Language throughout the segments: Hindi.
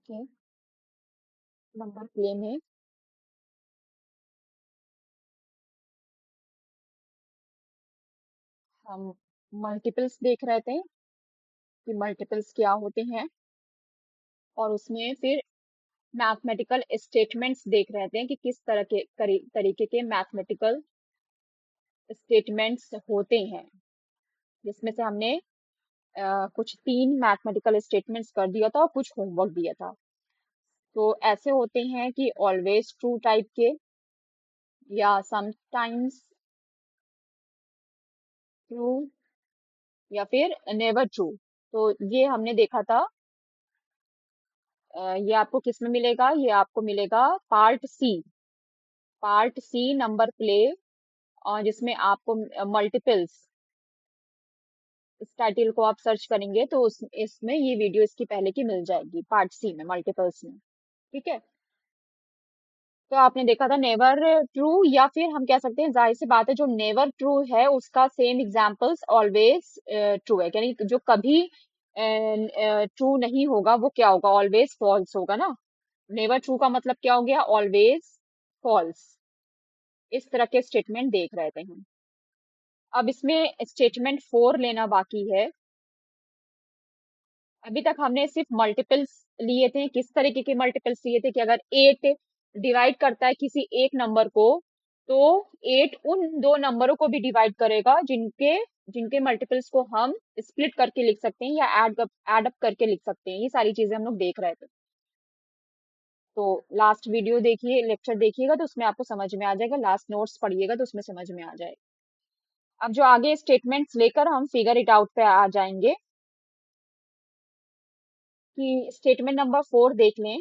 ओके, नंबर प्ले में हम मल्टीपल्स देख रहे थे कि मल्टीपल्स क्या होते हैं, और उसमें फिर मैथमेटिकल स्टेटमेंट्स देख रहे थे कि किस तरह के तरीके के मैथमेटिकल स्टेटमेंट्स होते हैं, जिसमें से हमने कुछ 3 मैथमेटिकल स्टेटमेंट्स कर दिया था और कुछ होमवर्क दिया था। तो ऐसे होते हैं कि ऑलवेज ट्रू टाइप के, या समटाइम्स ट्रू, या फिर नेवर ट्रू। तो ये हमने देखा था। ये आपको किस में मिलेगा? ये आपको मिलेगा पार्ट सी नंबर प्ले, और जिसमें आपको मल्टीपल्स, इस टाइटल को आप सर्च करेंगे तो उस इसमें ये वीडियो इसकी पहले की मिल जाएगी, पार्ट सी में, मल्टीपल्स में। ठीक है। तो आपने देखा था नेवर ट्रू, या फिर हम कह सकते हैं, जाहिर सी बात है, जो नेवर ट्रू है उसका सेम एग्जांपल्स ऑलवेज ट्रू है, यानी जो कभी ट्रू नहीं होगा वो क्या होगा? ऑलवेज फॉल्स होगा ना। नेवर ट्रू का मतलब क्या हो गया? Always false. इस तरह के स्टेटमेंट देख रहे थे हम। अब इसमें स्टेटमेंट 4 लेना बाकी है। अभी तक हमने सिर्फ मल्टीपल्स लिए थे। किस तरीके के मल्टीपल्स लिए थे? कि अगर 8 डिवाइड करता है किसी एक नंबर को, तो 8 उन दो नंबरों को भी डिवाइड करेगा जिनके जिनके मल्टीपल्स को हम स्प्लिट करके लिख सकते हैं, या ऐड अप करके लिख सकते हैं। ये सारी चीजें हम लोग देख रहे थे। तो लास्ट वीडियो देखिए, लेक्चर देखिएगा तो उसमें आपको समझ में आ जाएगा। लास्ट नोट्स पढ़िएगा तो उसमें समझ में आ जाएगा। अब जो आगे स्टेटमेंट्स लेकर हम फिगर इट आउट पे आ जाएंगे, कि स्टेटमेंट नंबर 4 देख लें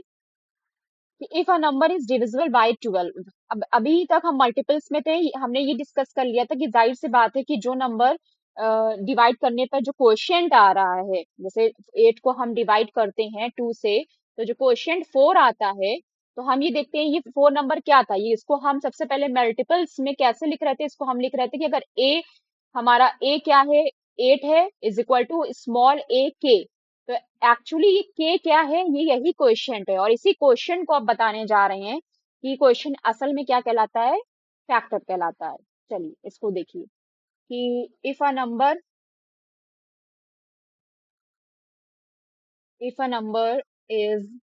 कि if a number is divisible by 12। अब अभी तक हम मल्टीपल्स में थे, हमने ये डिस्कस कर लिया था कि जाहिर सी बात है कि जो नंबर डिवाइड करने पर जो क्वोशिएंट आ रहा है, जैसे 8 को हम डिवाइड करते हैं 2 से, तो जो क्वोशिएंट 4 आता है, तो हम ये देखते हैं ये 4 नंबर क्या था। ये इसको हम सबसे पहले मल्टीपल्स में कैसे लिख रहे थे? इसको हम लिख रहे थे कि अगर ए, हमारा ए क्या है? 8 है, इज इक्वल टू स्मॉल ए के। तो एक्चुअली ये के क्या है? ये यही क्वेश्चन है, और इसी क्वेश्चन को आप बताने जा रहे हैं कि क्वेश्चन असल में क्या कहलाता है? फैक्टर कहलाता है। चलिए इसको देखिए कि if a number is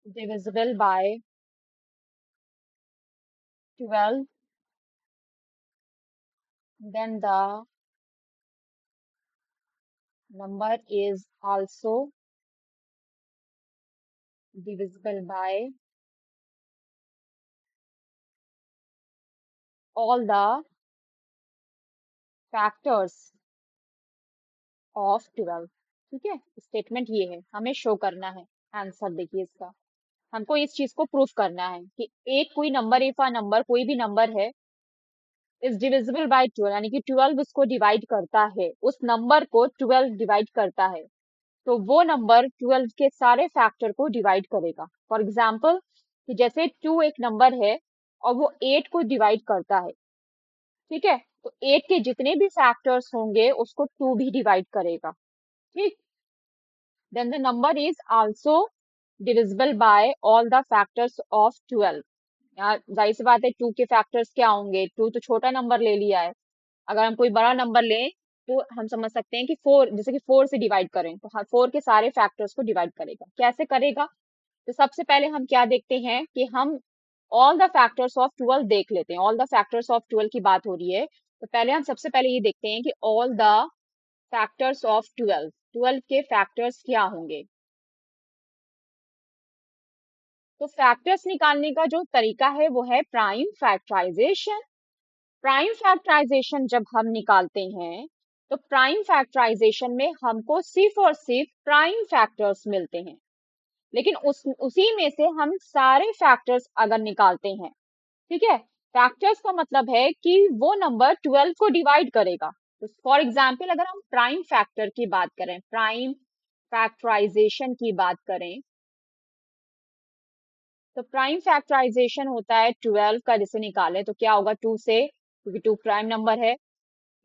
divisible by 12, then the number is also divisible by all the factors of 12। ठीक है, स्टेटमेंट ये है, हमें शो करना है। आंसर देखिए इसका, हमको इस चीज को प्रूफ करना है कि एक कोई नंबर, इफ अ नंबर, कोई भी नंबर है, इज डिविजिबल बाय 12, यानी कि 12 उसको डिवाइड करता है, उस नंबर को 12 डिवाइड करता है, तो वो नंबर 12 के सारे फैक्टर को डिवाइड करेगा। फॉर एग्जाम्पल, कि जैसे 2 एक नंबर है और वो 8 को डिवाइड करता है, ठीक है, तो 8 के जितने भी फैक्टर्स होंगे उसको 2 भी डिवाइड करेगा। ठीक, then the number is also divisible by all the factors of 12। यहाँ जाहिर सी बात है, 2 के फैक्टर्स क्या होंगे? 2 तो छोटा नंबर ले लिया है। अगर हम कोई बड़ा नंबर लें तो हम समझ सकते हैं कि 4, जैसे कि 4 से डिवाइड करें तो 4 के सारे फैक्टर्स को डिवाइड करेगा। कैसे करेगा? तो सबसे पहले हम क्या देखते हैं कि हम ऑल द फैक्टर्स ऑफ 12 देख लेते हैं। ऑल द फैक्टर्स ऑफ 12 की बात हो रही है, तो पहले हम सबसे पहले ये देखते हैं कि ऑल द फैक्टर्स ऑफ 12, 12 के फैक्टर्स क्या होंगे। तो फैक्टर्स निकालने का जो तरीका है वो है प्राइम फैक्टराइजेशन। प्राइम फैक्टराइजेशन जब हम निकालते हैं, तो प्राइम फैक्टराइजेशन में हमको सिर्फ और सिर्फ प्राइम फैक्टर्स मिलते हैं, लेकिन उसी में से हम सारे फैक्टर्स अगर निकालते हैं, ठीक है, फैक्टर्स का मतलब है कि वो नंबर 12 को डिवाइड करेगा। तो फॉर एग्जाम्पल, अगर हम प्राइम फैक्टर की बात करें, प्राइम फैक्टराइजेशन की बात करें, तो प्राइम फैक्टराइजेशन होता है 12 का, जैसे निकाले तो क्या होगा? 2 से, क्योंकि 2 प्राइम नंबर है,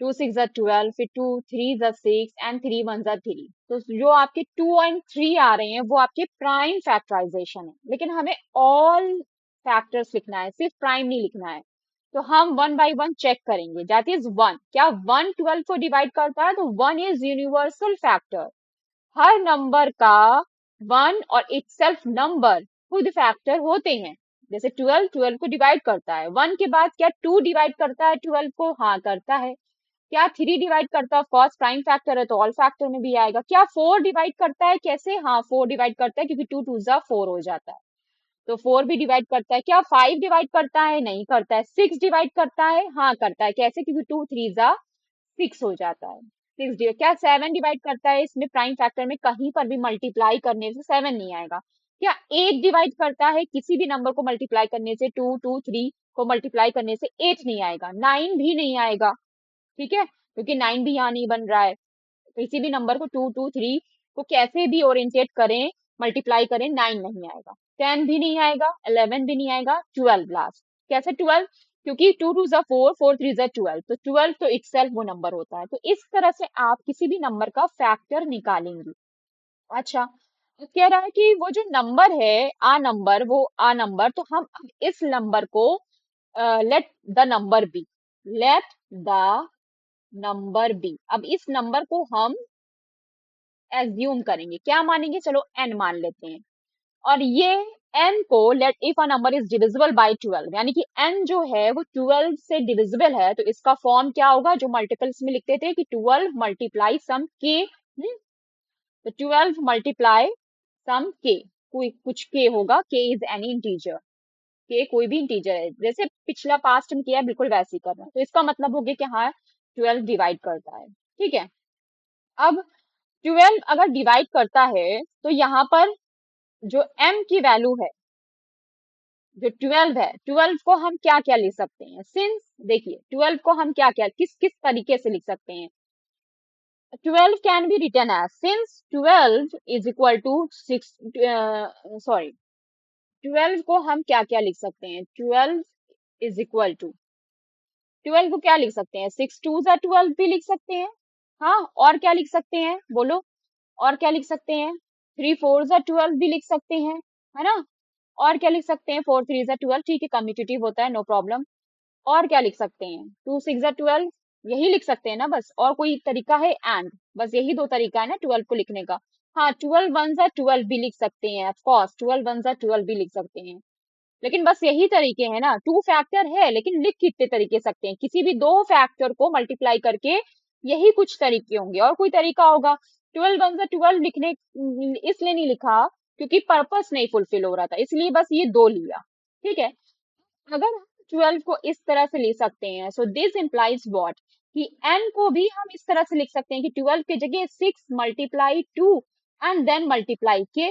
2 6 12, फिर 2 3 6 एंड 3 1 3। तो जो आपके 2 और 3 आ रहे हैं वो आपके प्राइम फैक्टराइजेशन है, लेकिन हमें ऑल फैक्टर्स लिखना है, सिर्फ प्राइम नहीं लिखना है। तो हम 1 बाय 1 चेक करेंगे। दैट इज 1, क्या 1 12 को डिवाइड करता है? तो 1 is universal factor. Her number का 1 और इटसेल्फ नंबर खुद फैक्टर होते हैं। जैसे 12 12 को डिवाइड करता है, 1 के बाद क्या 2 डिवाइड करता है 12 को? हाँ करता है। क्या 3 डिवाइड करता है? ऑफ कोर्स प्राइम फैक्टर है तो ऑल फैक्टर में भी आएगा। क्या 4 डिवाइड करता है? कैसे? हाँ 4 डिवाइड करता है, क्योंकि 2 2 जा 4 हो जाता है, तो 4 भी डिवाइड करता है। क्या 5 डिवाइड करता है? नहीं करता है। 6 डिवाइड करता है? हाँ करता है। कैसे? क्योंकि 2 3 जा 6 हो जाता है। 6 डिवाइड। क्या 7 डिवाइड करता है? इसमें प्राइम फैक्टर में कहीं पर भी मल्टीप्लाई करने से 7 नहीं आएगा। क्या 8 डिवाइड करता है? किसी भी नंबर को मल्टीप्लाई करने से, 2 2 3 को मल्टीप्लाई करने से 8 नहीं आएगा, 9 भी नहीं आएगा। ठीक है, क्योंकि 9 भी यहाँ नहीं बन रहा है। किसी भी नंबर को 2 2 3 को कैसे भी ओरिएंटेट करें, मल्टीप्लाई करें, 9 नहीं आएगा, 10 भी नहीं आएगा, 11 भी नहीं आएगा, 12 लास्ट। कैसे 12? क्योंकि 2 2 जा 4, 4 3 जा 12, तो 12 तो इटसेल्फ वो नंबर होता है। तो इस तरह से आप किसी भी नंबर का फैक्टर निकालेंगे। अच्छा, तो कह रहा है कि वो जो नंबर है आ नंबर, वो आ नंबर, तो हम अब इस नंबर को let the number be, let the number be, अब इस नंबर को हम एज्यूम करेंगे। क्या मानेंगे? चलो n मान लेते हैं। और ये n को, let if a number is divisible by 12, यानी कि n जो है वो 12 से डिविजिबल है, तो इसका फॉर्म क्या होगा? जो मल्टीपल्स में लिखते थे कि 12 मल्टीप्लाई सम k, तो 12 मल्टीप्लाई सम k, कोई कुछ k होगा, k is any integer, k कोई भी इंटीजर है, जैसे पिछला पास्ट में किया है बिल्कुल वैसे ही करना है। तो इसका मतलब हो गया कि हाँ 12 डिवाइड करता है। ठीक है, अब 12 अगर डिवाइड करता है तो यहाँ पर जो m की वैल्यू है, जो 12 है, 12 को हम क्या क्या लिख सकते हैं? सिंस देखिए 12 को हम क्या क्या किस किस तरीके से लिख सकते हैं? 12 can be written as, since 12 is equal to 6, sorry 12 को हम क्या क्या लिख सकते हैं? 12 इज इक्वल टू, 12 को क्या लिख सकते हैं? 6 2 जा 12 भी लिख सकते हैं। हाँ, और क्या लिख सकते हैं बोलो? और क्या लिख सकते हैं? 3 4 जा 12 भी लिख सकते हैं, है ना? और क्या लिख सकते हैं? 4 3 जा 12, ठीक है, कम्यूटेटिव होता है, नो प्रॉब्लम। और क्या लिख सकते हैं? 2 6 जा 12, यही लिख सकते हैं ना बस? और कोई तरीका है? एंड, बस यही दो तरीका है ना 12 को लिखने का। हाँ 12 1 जा 12 भी लिख सकते हैं, ऑफ कोर्स 12 1 जा 12 भी लिख सकते हैं, लेकिन बस यही तरीके हैं ना। टू फैक्टर है लेकिन लिख कितने तरीके सकते हैं? किसी भी दो फैक्टर को मल्टीप्लाई करके यही कुछ तरीके होंगे, और कोई तरीका होगा? 12 1 जा 12 लिखने इसलिए नहीं लिखा क्योंकि पर्पस नहीं फुलफिल हो रहा था, इसलिए बस ये दो लिया। ठीक है, अगर हम 12 को इस तरह से लिख सकते हैं, सो दिस इम्प्लाइज व्हाट, कि n को भी हम इस तरह से लिख सकते हैं कि 12 की जगह 6 मल्टीप्लाई 2 एंड देन मल्टीप्लाई के,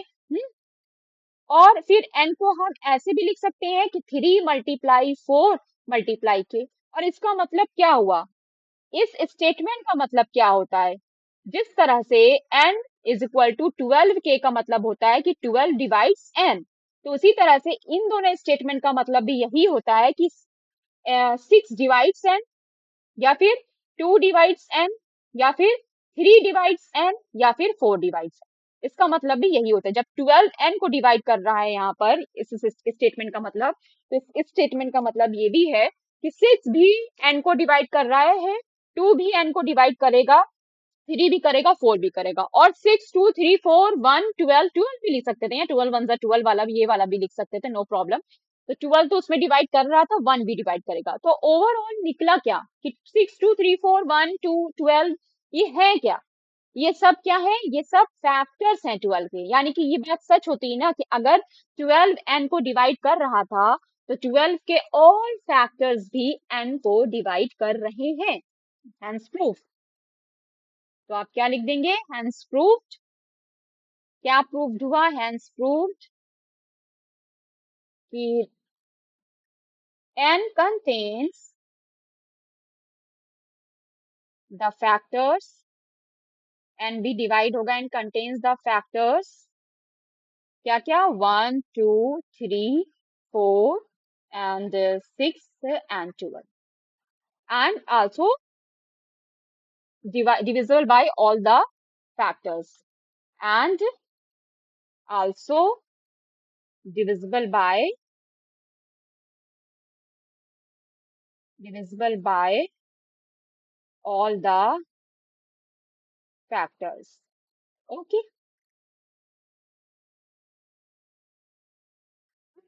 और फिर n को हम ऐसे भी लिख सकते हैं कि 3 मल्टीप्लाई 4 मल्टीप्लाई के। और इसका मतलब क्या हुआ? इस स्टेटमेंट का मतलब क्या होता है? जिस तरह से n इज इक्वल टू 12 के का मतलब होता है कि 12 डिवाइड्स n, तो उसी तरह से इन दोनों स्टेटमेंट का मतलब भी यही होता है कि 6 डिवाइड्स n, या फिर 2 डिवाइड्स n, या फिर 3 डिवाइड्स n, या फिर 4 डिवाइड्स n। इसका मतलब भी यही होता है। जब 12 n को डिवाइड कर रहा है यहाँ पर इस स्टेटमेंट का मतलब, तो इस स्टेटमेंट का मतलब ये भी है कि 6 भी n को डिवाइड कर रहा है, 2 भी n को डिवाइड करेगा, 3 भी करेगा, 4 भी करेगा, और 6 2 3 4 1 12, 12 भी लिख सकते थे, 12 1 12 वाला भी, ये वाला भी लिख सकते थे, नो प्रॉब्लम। तो 12 तो उसमें डिवाइड कर रहा था, 1 भी डिवाइड करेगा, तो ओवरऑल निकला क्या कि 6 2 3 4 1 2 12, ये है क्या? ये सब क्या है? ये सब फैक्टर्स हैं 12 के। यानी कि ये बात सच होती है ना कि अगर 12 n को डिवाइड कर रहा था तो 12 के ऑल फैक्टर्स भी n को डिवाइड कर रहे हैं। Hence proof. तो आप क्या लिख देंगे? Hence proved. क्या प्रूव्ड हुआ? हैंस प्रूव्ड कि n contains the factors, n भी डिवाइड होगा, n contains the factors क्या क्या? 1 2 3 4 and 6 and 12, and also divisible by all the factors, and also divisible by all the factors. Okay,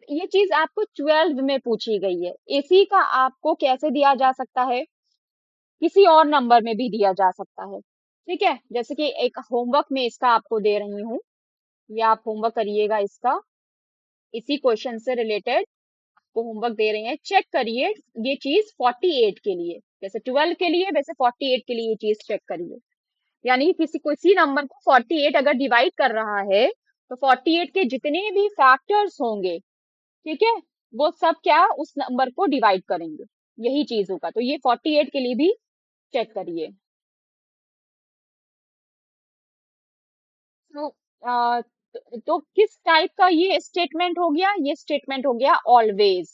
ये चीज आपको 12th में पूछी गई है। इसी का आपको कैसे दिया जा सकता है, किसी और नंबर में भी दिया जा सकता है। ठीक है, जैसे कि एक होमवर्क में इसका आपको दे रही हूँ, ये आप होमवर्क करिएगा इसका, इसी क्वेश्चन से रिलेटेड को होमवर्क दे रहे हैं, चेक करिए ये चीज 48 के लिए, जैसे 12 के लिए वैसे 48 के लिए ये चीज चेक करिए। यानी कि किसी नंबर को 48 अगर डिवाइड कर रहा है तो 48 के जितने भी फैक्टर्स होंगे, ठीक है, वो सब क्या उस नंबर को डिवाइड करेंगे, यही चीज होगा। तो ये 48 के लिए भी चेक करिए। तो तो किस टाइप का ये स्टेटमेंट हो गया, ये स्टेटमेंट हो गया ऑलवेज,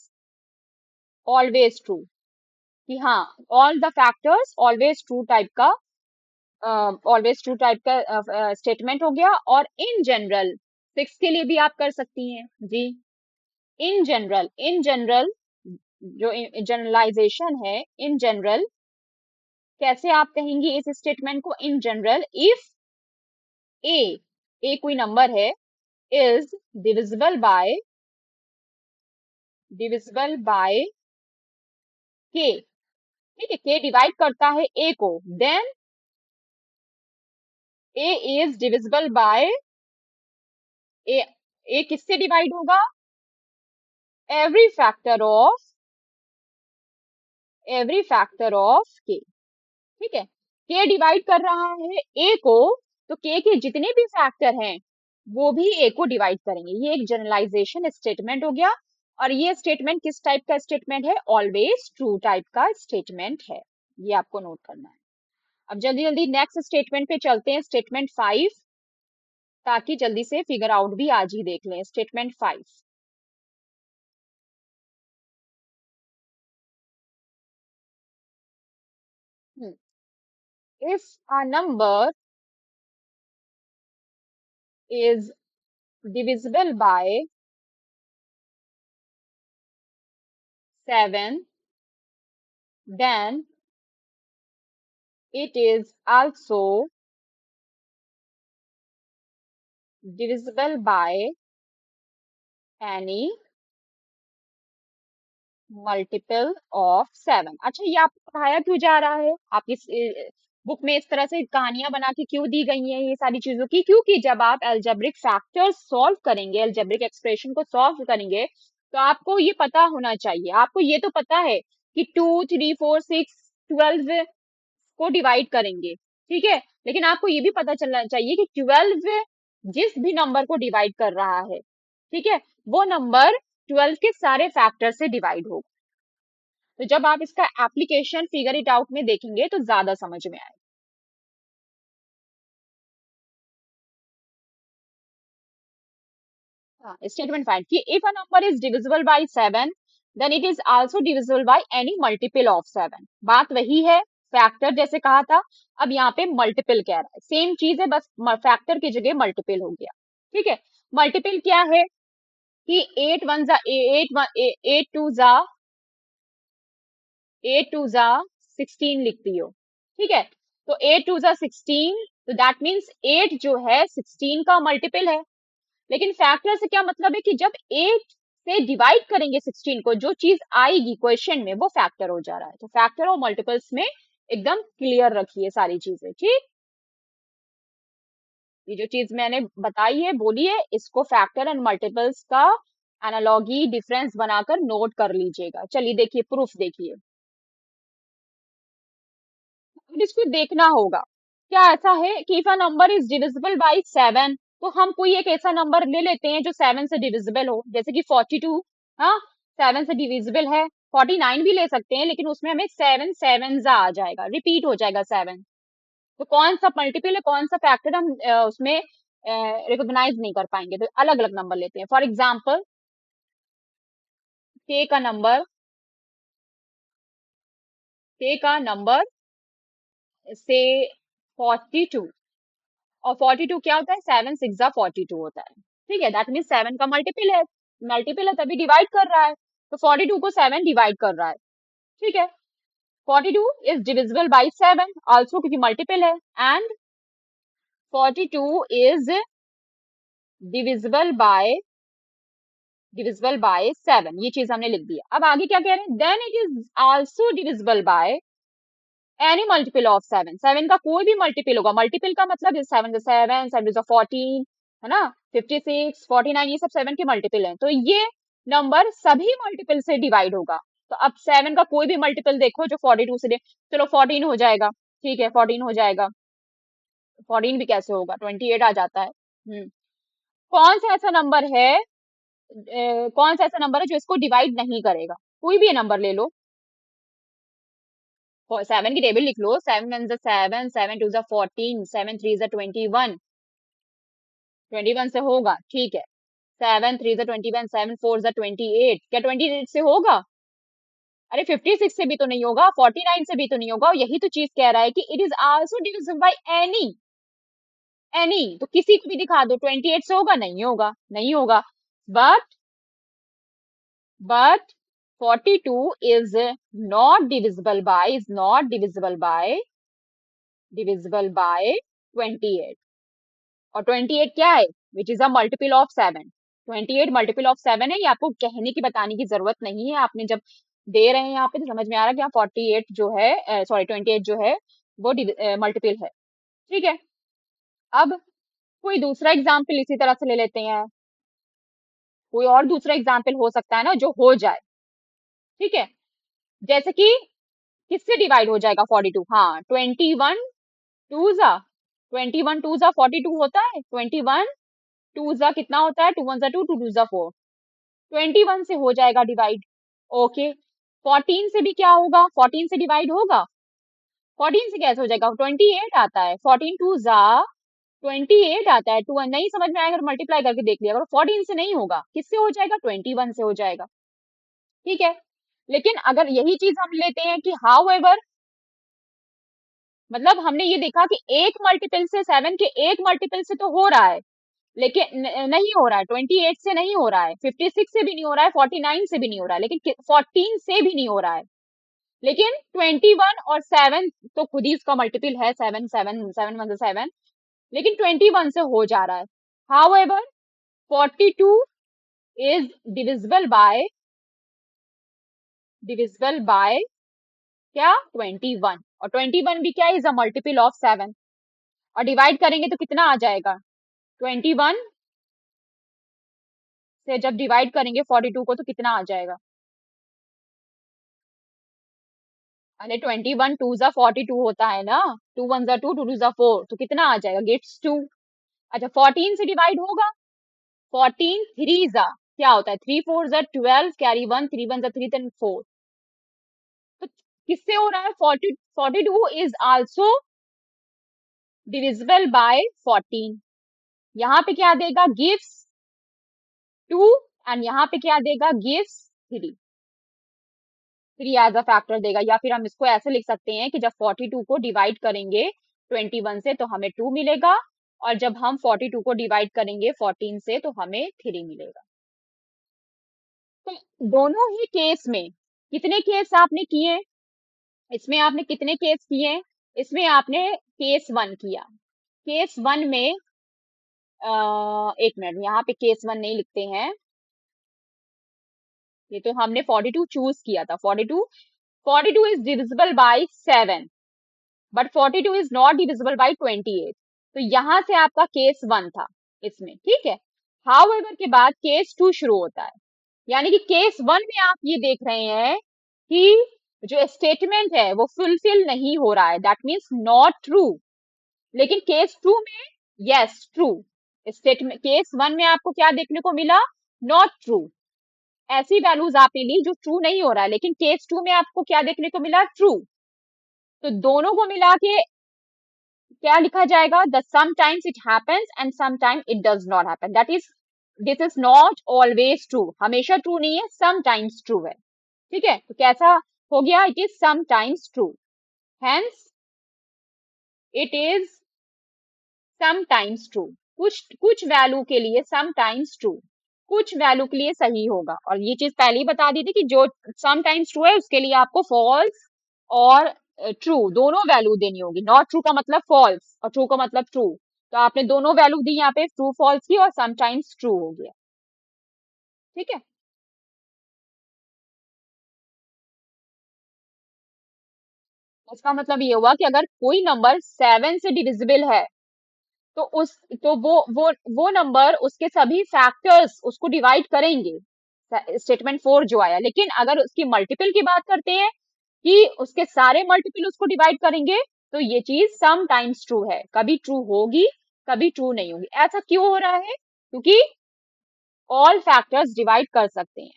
ऑलवेज ट्रू, कि हाँ all the factors always true type का, ऑलवेज ट्रू टाइप का स्टेटमेंट हो गया। और इन जनरल 6 के लिए भी आप कर सकती हैं जी। इन जनरल, इन जनरल जो जनरलाइजेशन है, इन जनरल कैसे आप कहेंगी इस स्टेटमेंट को, इन जनरल इफ ए, ए कोई नंबर है, is divisible by, divisible by K, ठीक है, के डिवाइड करता है ए को, then A is divisible by A, A किससे डिवाइड होगा, every factor of, every factor of K, ठीक है, के डिवाइड कर रहा है ए को, तो के के जितने भी फैक्टर हैं वो भी ए को डिवाइड करेंगे। ये एक जनरलाइजेशन स्टेटमेंट हो गया, और ये स्टेटमेंट किस टाइप का स्टेटमेंट है, ऑलवेज ट्रू टाइप का स्टेटमेंट है, ये आपको नोट करना है। अब जल्दी जल्दी नेक्स्ट स्टेटमेंट पे चलते हैं, स्टेटमेंट 5, ताकि जल्दी से फिगर आउट भी आज ही देख लें। Statement 5, if a number is divisible by 7, then it is also divisible by any multiple of 7। अच्छा, ये आपको पढ़ाया क्यों जा रहा है, आप इस बुक में इस तरह से कहानियां बना के क्यों दी गई हैं ये सारी चीजों की, क्योंकि जब आप एल्जेब्रिक फैक्टर्स सॉल्व करेंगे, एल्जेब्रिक एक्सप्रेशन को सॉल्व करेंगे, तो आपको ये पता होना चाहिए, आपको ये तो पता है कि 2 3 4 6 12 को डिवाइड करेंगे, ठीक है, लेकिन आपको ये भी पता चलना चाहिए कि 12 जिस भी नंबर को डिवाइड कर रहा है, ठीक है, वो नंबर 12 के सारे फैक्टर से डिवाइड होगा। तो जब आप इसका एप्लीकेशन फिगर इट आउट में देखेंगे तो ज्यादा समझ में आएगा। स्टेटमेंट 5 कि if a number is divisible by 7, then it is also divisible by any multiple of 7। बात वही है, फैक्टर जैसे कहा था, अब यहाँ पे मल्टीपल कह रहा है, सेम चीज है, बस फैक्टर की जगह मल्टीपल हो गया, ठीक है। मल्टीपल क्या है कि 8 1 जा 8 2 जा 8 2 जा 16 लिखती हो, ठीक है, तो 8 2 जा 16, तो दैट मीन्स 8 जो है 16 का मल्टीपल है। लेकिन फैक्टर से क्या मतलब है कि जब 8 से डिवाइड करेंगे 16 को, जो चीज आएगी क्वेश्चन में वो फैक्टर हो जा रहा है। तो फैक्टर और मल्टीपल्स में एकदम क्लियर रखिए सारी चीजें, ठीक। ये जो चीज मैंने बताई है बोली है, इसको फैक्टर एंड मल्टीपल्स का एनालॉगी डिफरेंस बनाकर नोट कर लीजिएगा। चलिए देखिए, प्रूफ देखिए, इसको देखना होगा। क्या ऐसा है कि if a number is divisible by 7, तो हम कोई एक ऐसा नंबर ले लेते हैं जो 7 से डिविजिबल हो, जैसे कि 42, हाँ 7 से डिविजिबल है। 49 भी ले सकते हैं, लेकिन उसमें हमें 7 7 आ जाएगा, रिपीट हो जाएगा 7। तो कौन सा मल्टीपल है, कौन सा फैक्टर हम उसमें रिकॉग्नाइज नहीं कर पाएंगे, तो अलग अलग नंबर लेते हैं। फॉर एग्जाम्पल, के का नंबर, के का नंबर से 42, और 42 क्या होता है, 7 6 जा 42 होता है, ठीक है। दैट मीन 7 का मल्टीपल है तभी डिवाइड कर रहा है, तो 42 को 7 डिवाइड कर रहा है, ठीक है। 42 इज डिविजिबल बाई 7 आल्सो, क्योंकि मल्टीपल है, एंड 42 इज डिविजिबल बाय 7, ये चीज हमने लिख दिया। अब आगे क्या कह रहे हैं, then it is also divisible by any multiple of 7, 7 का कोई भी मल्टीपल होगा, मल्टीपल का मतलब 7 7 7 14, है ना, 56 49, ये सब 7 के मल्टीपल हैं, तो ये नंबर सभी मल्टीपल से डिवाइड होगा। तो अब 7 का कोई भी मल्टीपल देखो जो 42 से चलो 14 हो जाएगा, ठीक है 14 हो जाएगा, 14 भी कैसे होगा, 28 आ जाता है। कौन सा ऐसा नंबर है, कौन सा ऐसा नंबर है जो इसको डिवाइड नहीं करेगा, कोई भी नंबर ले लो, 7 की टेबल लिख लो, 7 1 7, 7 2 14, 7 3 21, 21 से होगा, ठीक है। 7 3 21, 7 4 28, क्या 28 से होगा, अरे 56 से भी तो नहीं होगा, 49 से भी तो नहीं होगा, और यही तो चीज कह रहा है कि it is also divisible by any, तो किसी को भी दिखा दो, 28 से होगा, नहीं होगा, नहीं होगा, but but 42 is not divisible by, divisible by 28, और 28 क्या है, which is a multiple of 7, 28 multiple of 7 है, ये आपको कहने की बताने की जरूरत नहीं है, आपने जब दे रहे हैं यहाँ पे तो समझ में आ रहा है कि हाँ 48 जो है, सॉरी 28 जो है वो मल्टीपल है, ठीक है। अब कोई दूसरा एग्जाम्पल इसी तरह से ले लेते हैं, कोई और दूसरा एग्जाम्पल हो सकता है ना जो हो जाए, ठीक है। जैसे कि किससे डिवाइड हो जाएगा 42, हाँ 21 टू जा 42 होता है, 21 टू जा कितना होता है, 2 1 जा 2, 2 2 जा 4, 21 से हो जाएगा डिवाइड, ओके। 14 से भी क्या होगा, 14 से डिवाइड होगा, 14 से कैसे हो जाएगा, 28 आता है, 14 टू जा 28 आता है, टू नहीं समझ में आएगा तो मल्टीप्लाई करके देख लिया अगर, 14 से नहीं होगा, किससे हो जाएगा, 21 से हो जाएगा, ठीक है। लेकिन अगर यही चीज हम लेते हैं कि हाउ एवर, मतलब हमने ये देखा कि एक मल्टीपल से, 7 के एक मल्टीपल से तो हो रहा है, लेकिन नहीं हो रहा है, 28 से नहीं हो रहा है, 56 से भी नहीं हो रहा है, 49 से भी नहीं हो रहा है, लेकिन 14 से भी नहीं हो रहा है, लेकिन 21 और 7 तो खुद ही उसका मल्टीपल है, 7 7 7 1 7, लेकिन 21 से हो जा रहा है। How ever 42 is divisible bye क्या, 21, और 21 भी क्या इज अ मल्टीपल ऑफ 7, और डिवाइड करेंगे तो कितना आ जाएगा, 21 से जब डिवाइड करेंगे 42 को तो कितना आ जाएगा, अरे 21 टू जा 42 होता है ना, 2 1 जा 2, 2 2 जा 4, तो कितना आ जाएगा, गेट्स 2। अच्छा 14 से डिवाइड होगा, 14 3 जा क्या होता है, 3 4 जा 12, कैरी 1, 3 1 जा 3 10 4, तो किससे हो रहा है, 42 इज आल्सो डिविजिबल बाय 14, यहाँ पे क्या देगा, गिव्स 2, एंड यहाँ पे क्या देगा, गिव्स 3, 3 एज अ फैक्टर देगा, या फिर हम इसको ऐसे लिख सकते हैं कि जब 42 को डिवाइड करेंगे 21 से तो हमें 2 मिलेगा, और जब हम 42 को डिवाइड करेंगे 14 से तो हमें 3 मिलेगा। तो दोनों ही केस में कितने केस आपने किए, इसमें आपने कितने केस किए, इसमें आपने केस 1 किया, केस 1 में एक मिनट, यहाँ पे केस 1 नहीं लिखते हैं, ये तो हमने 42 चूज किया था, 42 is divisible by 7, but 42 is not divisible bye 28, तो यहां से आपका केस 1 था इसमें, ठीक है। हाउएवर के बाद केस 2 शुरू होता है, यानी कि केस 1 में आप ये देख रहे हैं कि जो स्टेटमेंट है वो फुलफिल नहीं हो रहा है, दैट मीन्स नॉट ट्रू, लेकिन केस 2 में यस ट्रू, स्टेटमेंट केस 1 में आपको क्या देखने को मिला, नॉट ट्रू, ऐसी वैल्यूज आपने ली जो ट्रू नहीं हो रहा है, लेकिन केस 2 में आपको क्या देखने को मिला, ट्रू, तो दोनों को मिला के क्या लिखा जाएगा, the sometimes it happens and sometime it does not happen, that is this is not always true, हमेशा ट्रू नहीं है, समटाइम्स ट्रू है, ठीक है। तो कैसा हो गया, it is sometimes true, hence it is sometimes true. कुछ कुछ वैल्यू के लिए समटाइम्स ट्रू, कुछ वैल्यू के लिए सही होगा। और ये चीज पहले ही बता दी थी कि जो समटाइम्स ट्रू है उसके लिए आपको फॉल्स और ट्रू दोनों वैल्यू देनी होगी। नॉट ट्रू का मतलब फॉल्स और ट्रू का मतलब ट्रू, तो आपने दोनों वैल्यू दी यहाँ पे, ट्रू फॉल्स की और समटाइम्स ट्रू हो गया। ठीक है, इसका मतलब ये हुआ कि अगर कोई नंबर 7 से डिविजिबल है तो उस तो वो नंबर उसके सभी फैक्टर्स उसको डिवाइड करेंगे, स्टेटमेंट 4 जो आया। लेकिन अगर उसकी मल्टीपल की बात करते हैं कि उसके सारे मल्टीपल उसको डिवाइड करेंगे, तो ये चीज सम टाइम्स ट्रू है, कभी ट्रू होगी कभी ट्रू नहीं होगी। ऐसा क्यों हो रहा है? क्योंकि ऑल फैक्टर्स डिवाइड कर सकते हैं।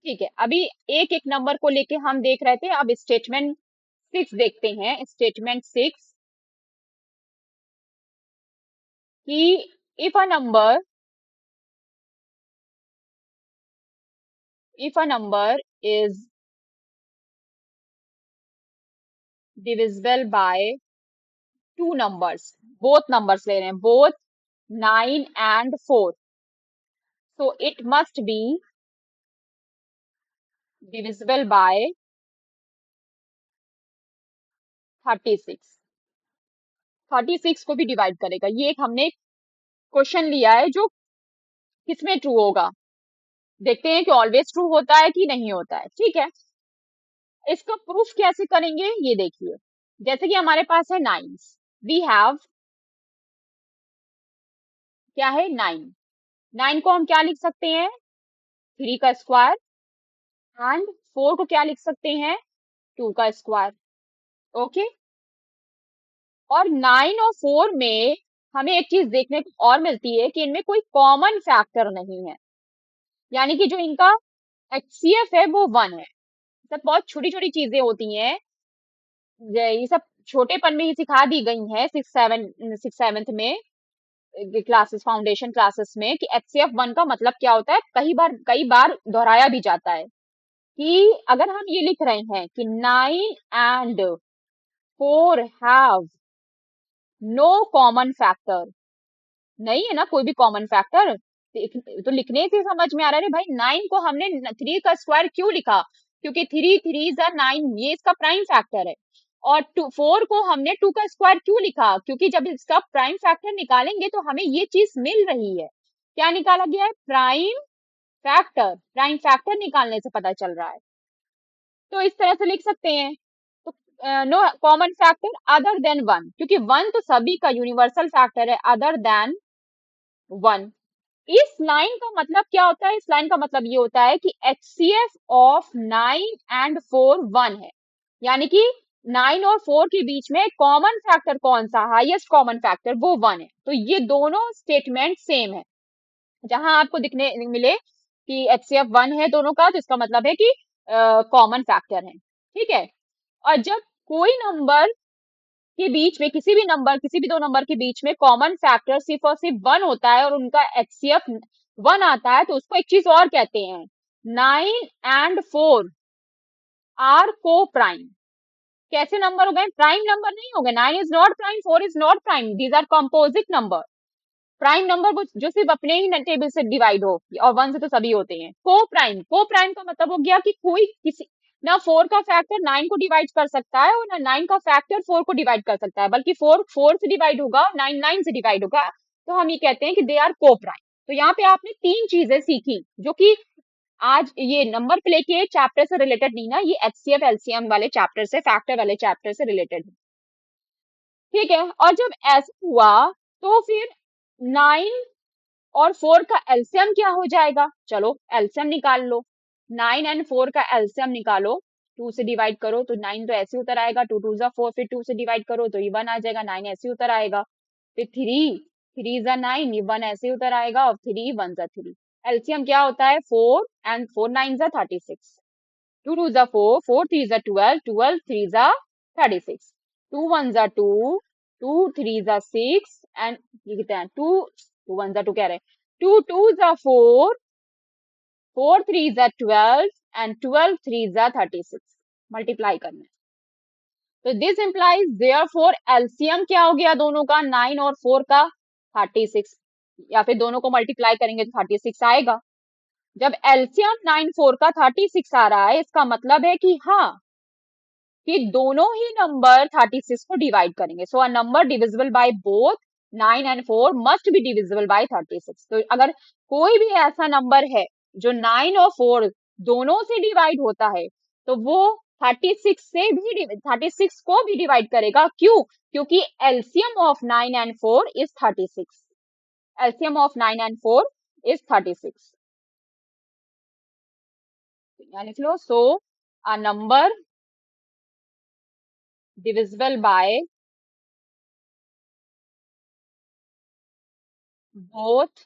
ठीक है, अभी एक एक नंबर को लेके हम देख रहे थे, अब स्टेटमेंट 6 देखते हैं। स्टेटमेंट 6 कि if a number if a number is divisible by two numbers, both numbers ले रहे हैं, both 9 and 4, so it must be divisible by 36। 36 को भी डिवाइड करेगा। ये एक हमने क्वेश्चन लिया है जो किसमें ट्रू होगा, देखते हैं कि ऑलवेज ट्रू होता है कि नहीं होता है। ठीक है, इसका प्रूफ कैसे करेंगे ये देखिए। जैसे कि हमारे पास है 9, वी हैव क्या है 9, 9 को हम क्या लिख सकते हैं 3 का स्क्वायर, एंड 4 को क्या लिख सकते हैं 2 का स्क्वायर। ओके, और 9 और 4 में हमें एक चीज देखने को और मिलती है कि इनमें कोई कॉमन फैक्टर नहीं है, यानी कि जो इनका एचसीएफ है वो 1 है। सब बहुत छोटी छोटी चीजें होती हैं, ये सब छोटेपन में ही सिखा दी गई हैं सिक्स सेवेंथ में क्लासेस, फाउंडेशन क्लासेस में, कि एचसीएफ 1 का मतलब क्या होता है। कई बार दोहराया भी जाता है कि अगर हम ये लिख रहे हैं कि 9 and 4 have no common factor, नहीं है ना कोई भी कॉमन फैक्टर, तो लिखने से समझ में आ रहा है भाई 9 को हमने 3 का स्क्वायर क्यों लिखा, क्योंकि 3 3 जा 9, ये इसका प्राइम फैक्टर है। और 4 को हमने 2 का स्क्वायर क्यों लिखा, क्योंकि जब इसका प्राइम फैक्टर निकालेंगे तो हमें ये चीज मिल रही है। क्या निकाला गया है? Prime factor. प्राइम फैक्टर निकालने से पता चल रहा है, तो इस तरह से लिख सकते हैं। तो no common factor other than 1, क्योंकि 1 तो सभी का यूनिवर्सल फैक्टर है, अदर देन 1। इस लाइन का मतलब क्या होता है? इस लाइन का मतलब ये होता है कि एचसीएफ ऑफ 9 एंड 4 1 है, यानी कि 9 और 4 के बीच में कॉमन फैक्टर कौन सा, हाईएस्ट कॉमन फैक्टर, वो 1 है। तो ये दोनों स्टेटमेंट सेम है। जहां आपको दिखने मिले कि एचसीएफ 1 है दोनों का, तो इसका मतलब है कि कॉमन फैक्टर है। ठीक है, और जब कोई नंबर के बीच में, किसी भी दो नंबर के बीच में कॉमन फैक्टर सिर्फ और सिर्फ 1 होता है और उनका एचसीएफ 1 आता है, तो उसको एक चीज और कहते हैं, 9 एंड 4 आर को प्राइम। कैसे नंबर हो गए? प्राइम नंबर नहीं हो गए। 9 is not prime, 4 is not prime, these are composite number. Prime number वो जो सिर्फ अपने ही टेबल से डिवाइड हो, और 1 से तो सभी होते हैं। को प्राइम का मतलब हो गया कि कोई किसी ना 4 का फैक्टर 9 को डिवाइड कर सकता है और ना 9 का फैक्टर 4 को डिवाइड कर सकता है, बल्कि 4 4 से डिवाइड होगा और 9 9 से डिवाइड होगा। तो हम ये कहते हैं कि दे आर को प्राइम। तो यहाँ पे आपने तीन चीजें सीखी जो कि आज ये नंबर प्ले के चैप्टर से रिलेटेड नहीं ना, ये एचसीएफ एलसीएम वाले चैप्टर से, फैक्टर वाले चैप्टर से रिलेटेड। ठीक है, और जब ऐसा हुआ तो फिर 9 और 4 का एलसीएम क्या हो जाएगा? चलो एलसीएम निकाल लो। 9 एंड 4 का एलसीएम निकालो, 2 से डिवाइड करो तो 9 तो ऐसे उतर आएगा, 2 2 जा 4, फिर 2 से डिवाइड करो तो ये 1 आ जाएगा, 9 ऐसे उतर आएगा। फिर 3 3 जा 9, ये 1 ऐसे उतर आएगा, और 3 1 जा 3। एलसीएम क्या होता है? 4 एंड 4 9 जा 36, 2 2 जा 4, 4 3 जा 12, 12 3 जा 36, 2 1 जा 2, 2 3 जा 6, एंड ये कितना है 2 2 1 जा 2 कह रहे हैं, 2 2 जा 4, 4 3 जा 12, एंड 12 3 जा 36, मल्टीप्लाई करना है। तो दिस इंप्लाइज देयरफॉर एलसीएम क्या हो गया दोनों का, 9 और 4 का 36, या फिर दोनों को मल्टीप्लाई करेंगे तो 36 आएगा। जब एलसीएम 9 4 का 36 आ रहा है, इसका मतलब है कि हाँ, कि दोनों ही नंबर 36 को डिवाइड करेंगे। So a number divisible by both 9 and 4 must be divisible by 36। तो अगर कोई भी ऐसा नंबर है जो 9 और 4 दोनों से डिवाइड होता है, तो वो 36 को भी डिवाइड करेगा। क्यों? क्योंकि LCM of 9 and 4 is 36। LCM of 9 and 4 is 36। यानी लो, so a number divisible by both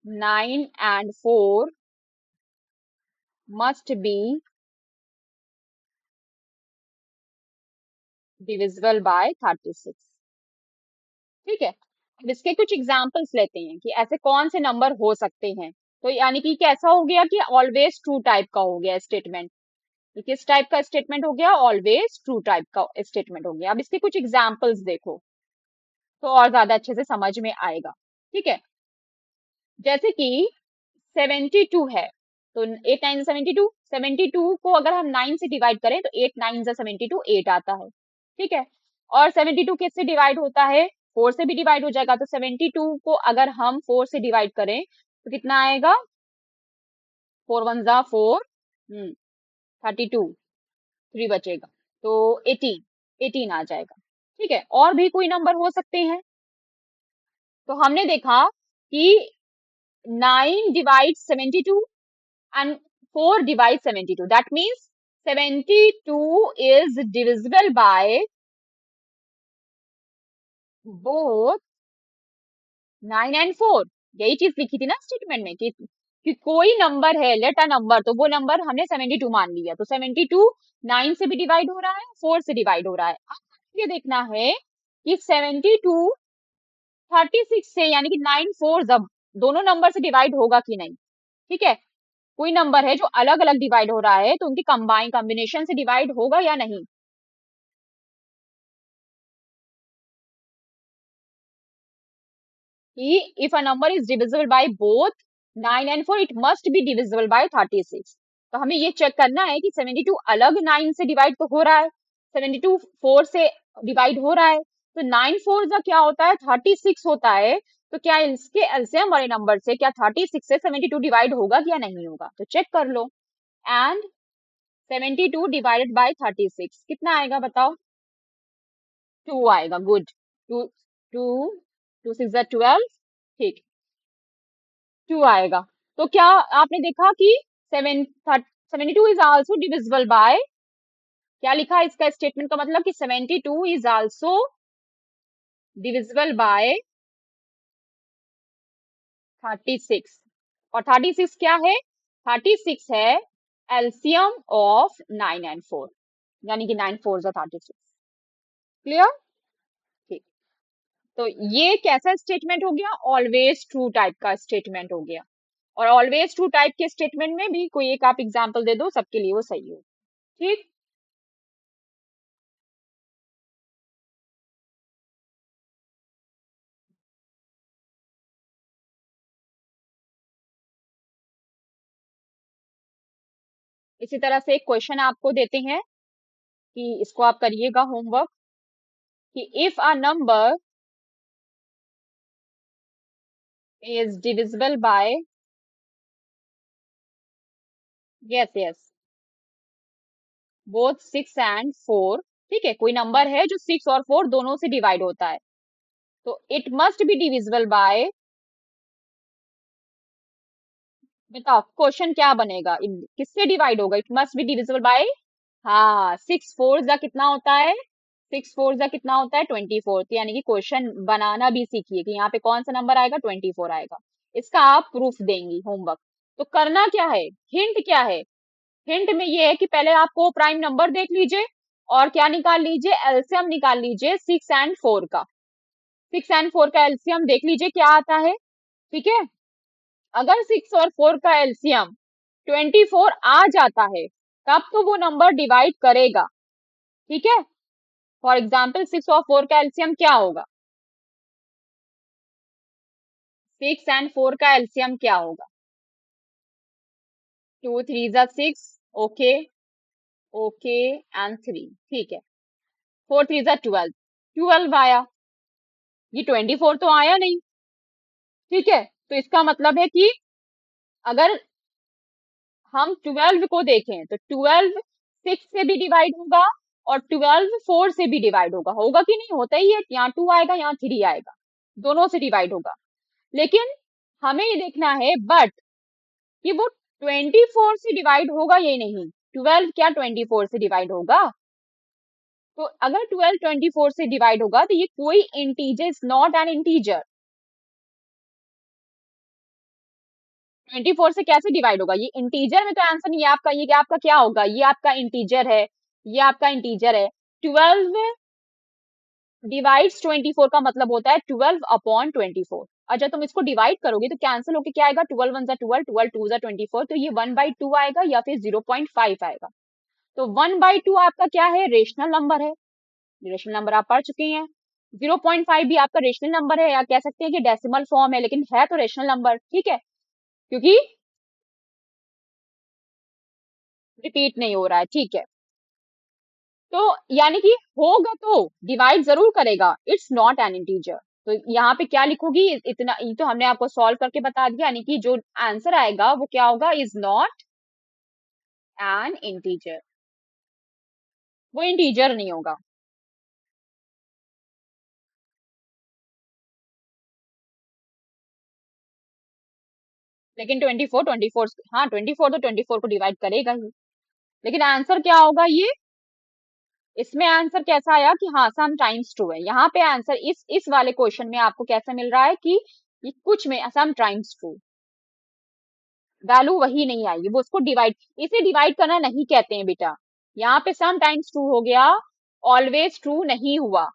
9 and 4 must be divisible by 36। ठीक है, अब इसके कुछ एग्जांपल्स लेते हैं कि ऐसे कौन से नंबर हो सकते हैं। तो यानी कि कैसा हो गया कि ऑलवेज ट्रू टाइप का हो गया स्टेटमेंट। किस टाइप का स्टेटमेंट हो गया? ऑलवेज ट्रू टाइप का स्टेटमेंट हो गया। अब इसके कुछ एग्जांपल्स देखो तो और ज्यादा अच्छे से समझ में आएगा। ठीक है, जैसे कि 72 है, तो 8 9 72, 72 को अगर हम 9 से डिवाइड करें तो 8 9 72, 8 आता है। ठीक है, और 72 किससे डिवाइड होता है? 4 से भी डिवाइड हो जाएगा। तो 72 को अगर हम 4 से डिवाइड करें तो कितना आएगा? 4 1 जा 4, 32, 3 बचेगा, तो 18 आ जाएगा। ठीक है, और भी कोई नंबर हो सकते हैं। तो हमने देखा कि 9 divide 72 and 4 divides 72. That means 72 is divisible by both 9 and 4। यही चीज लिखी थी ना स्टेटमेंट में कि कोई नंबर है, लेट अ नंबर, तो वो नंबर हमने 72 मान लिया। तो 72 9 से भी डिवाइड हो रहा है, 4 से डिवाइड हो रहा है। अब ये देखना है कि 72 36 से, यानी कि 9 4 जब दोनों नंबर से डिवाइड होगा कि नहीं। ठीक है, कोई नंबर है जो अलग अलग डिवाइड हो रहा है, तो उनकी कॉम्बिनेशन से डिवाइड होगा या नहीं। if a number is divisible by both 9 and 4, it must be divisible by 36। तो हमें ये चेक करना है कि 72 अलग 9 से डिवाइड तो हो रहा है, 72 4 से डिवाइड हो रहा है, तो 9 4 का क्या होता है? 36 होता है। तो क्या इसके एलसीएम वाले नंबर से क्या 36 से 72 डिवाइड होगा या नहीं होगा? तो चेक कर लो। एंड 72 डिवाइडेड बाय 36 कितना आएगा बताओ? 2 आएगा। गुड, 2 2 2 6 12। ठीक, 2 आएगा। तो क्या आपने देखा कि 72 इज आल्सो डिविजिबल बाय, क्या लिखा है इसका स्टेटमेंट का मतलब कि 72 इज आल्सो डिविजिबल बाय 36। और 36 क्या है? 36 है एलसीएम ऑफ 9 एंड 4, यानी कि 9 4 जा 36। क्लियर? ठीक, तो ये कैसा स्टेटमेंट हो गया? ऑलवेज ट्रू टाइप का स्टेटमेंट हो गया। और ऑलवेज ट्रू टाइप के स्टेटमेंट में भी कोई एक आप एग्जांपल दे दो, सबके लिए वो सही हो। ठीक, इसी तरह से एक क्वेश्चन आपको देते हैं कि इसको आप करिएगा होमवर्क, कि if a number is divisible bye, yes yes, both 6 and 4। ठीक है, कोई नंबर है जो 6 और 4 दोनों से डिवाइड होता है, तो it must be divisible bye, बताओ क्वेश्चन क्या बनेगा? किससे डिवाइड होगा? It must be divisible bye, हाँ, 6 4 जा कितना होता है? 6 4 जा कितना होता है? 24। तो यानी कि क्वेश्चन बनाना भी सीखिए कि यहाँ पे कौन सा नंबर आएगा? 24 आएगा। इसका आप प्रूफ देंगी होमवर्क। तो करना क्या है? हिंट क्या है? हिंट में ये है कि पहले आपको प्राइम नंबर देख लीजिए और क्या निकाल लीजिए? एलसीएम निकाल लीजिए 6 एंड 4 का। 6 एंड 4 का एलसीएम देख लीजिए क्या आता है। ठीक है, अगर 6 और 4 का एलसीएम 24 आ जाता है, तब तो वो नंबर डिवाइड करेगा। ठीक है, फॉर एग्जाम्पल 6 और 4 का एलसीएम क्या होगा? 6 एंड 4 का एलसीएम क्या होगा? 2 3 जा 6, ओके, ओके एंड 3, ठीक है। 4 3 जा 12, 12 आया, ये 24 तो आया नहीं। ठीक है, तो इसका मतलब है कि अगर हम 12 को देखें तो 12 6 से भी डिवाइड होगा और 12 4 से भी डिवाइड होगा, होगा कि नहीं? होता ही है, यहाँ 2 आएगा यहाँ 3 आएगा, दोनों से डिवाइड होगा। लेकिन हमें ये देखना है बट कि वो 24 से डिवाइड होगा ये नहीं, 12 क्या 24 से डिवाइड होगा? तो अगर 12 24 से डिवाइड होगा तो ये कोई integer is not an integer. 24 से कैसे डिवाइड होगा? ये इंटीजर में तो आंसर नहीं है आपका, ये आपका क्या होगा? ये आपका इंटीजर है, ये आपका इंटीजर है। 12 डिवाइड्स 24 का मतलब होता है 12 अपॉन 24। अच्छा, तुम इसको डिवाइड करोगे तो कैंसिल होके क्या आएगा? 12 1 जा 12, 12 2 जा 24, तो ये 1/2 आएगा या फिर 0.5 आएगा। तो 1/2 आपका क्या है? रेशनल नंबर है, रेशनल नंबर आप पढ़ चुके हैं। 0.5 भी आपका रेशनल नंबर है, या कह सकते हैं कि डेसिमल फॉर्म है, लेकिन है तो रेशनल नंबर। ठीक है, क्योंकि रिपीट नहीं हो रहा है। ठीक है, तो यानी कि होगा तो डिवाइड जरूर करेगा, इट्स नॉट एन इंटीजर। तो यहाँ पे क्या लिखोगी? इतना ये तो हमने आपको सॉल्व करके बता दिया, यानी कि जो आंसर आएगा वो क्या होगा? इज नॉट एन इंटीजर, वो इंटीजर नहीं होगा। लेकिन 24 हाँ 24 तो 24 को डिवाइड करेगा ही, लेकिन आंसर क्या होगा? ये इसमें आंसर कैसा आया कि हाँ सम टाइम्स ट्रू है। यहाँ पे आंसर इस वाले क्वेश्चन में आपको कैसा मिल रहा है कि ये कुछ में सम टाइम्स ट्रू, वैल्यू वही नहीं आएगी, वो उसको डिवाइड, इसे डिवाइड करना नहीं कहते हैं बेटा। यहाँ पे सम टाइम्स ट्रू हो गया, ऑलवेज ट्रू नहीं हुआ,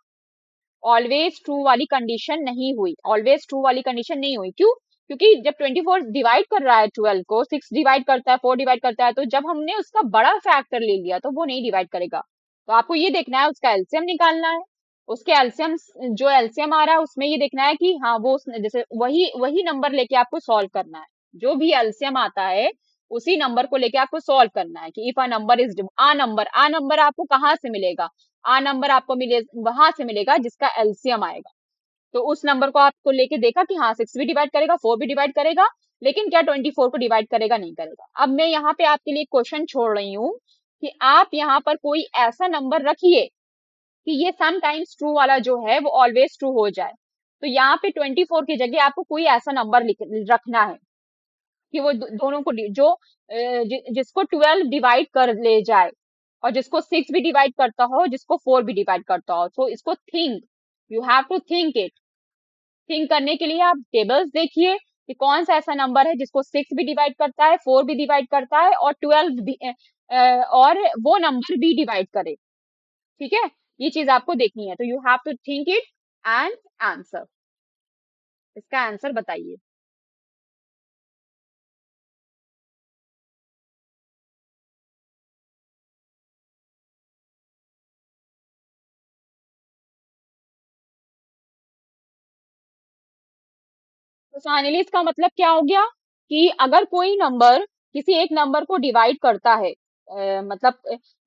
ऑलवेज ट्रू वाली कंडीशन नहीं हुई, ऑलवेज ट्रू वाली कंडीशन नहीं हुई। क्यों? क्योंकि जब 24 डिवाइड कर रहा है 12 को, 6 डिवाइड करता है, 4 डिवाइड करता है, तो जब हमने उसका बड़ा फैक्टर ले लिया तो वो नहीं डिवाइड करेगा। तो आपको ये देखना है, उसका एलसीएम निकालना है, उसके एलसीएम, जो एलसीएम आ रहा है उसमें ये देखना है कि हाँ वो जैसे वही वही नंबर लेके आपको सॉल्व करना है, जो भी एलसीएम आता है उसी नंबर को लेके आपको सॉल्व करना है कि if a number is a number आपको कहाँ से मिलेगा? आ नंबर आपको मिले वहां से मिलेगा जिसका एलसीएम आएगा। तो उस नंबर को आपको लेके देखा कि हाँ 6 भी डिवाइड करेगा, 4 भी डिवाइड करेगा, लेकिन क्या 24 को डिवाइड करेगा? नहीं करेगा। अब मैं यहाँ पे आपके लिए क्वेश्चन छोड़ रही हूँ कि आप यहाँ पर कोई ऐसा नंबर रखिए कि ये सम टाइम्स ट्रू वाला जो है वो ऑलवेज ट्रू हो जाए। तो यहाँ पे 24 की जगह आपको कोई ऐसा नंबर रखना है कि वो दोनों को जो जिसको 12 डिवाइड कर ले जाए और जिसको 6 भी डिवाइड करता हो, जिसको 4 भी डिवाइड करता हो। तो इसको think, you have to think it. Think करने के लिए आप टेबल्स देखिए कि कौन सा ऐसा नंबर है जिसको 6 भी डिवाइड करता है, 4 भी डिवाइड करता है और 12 भी और वो नंबर भी डिवाइड करे। ठीक है, ये चीज आपको देखनी है, तो you have to think it and answer, इसका आंसर बताइए। तो फाइनली इसका मतलब क्या हो गया कि अगर कोई नंबर किसी एक नंबर को डिवाइड करता है, मतलब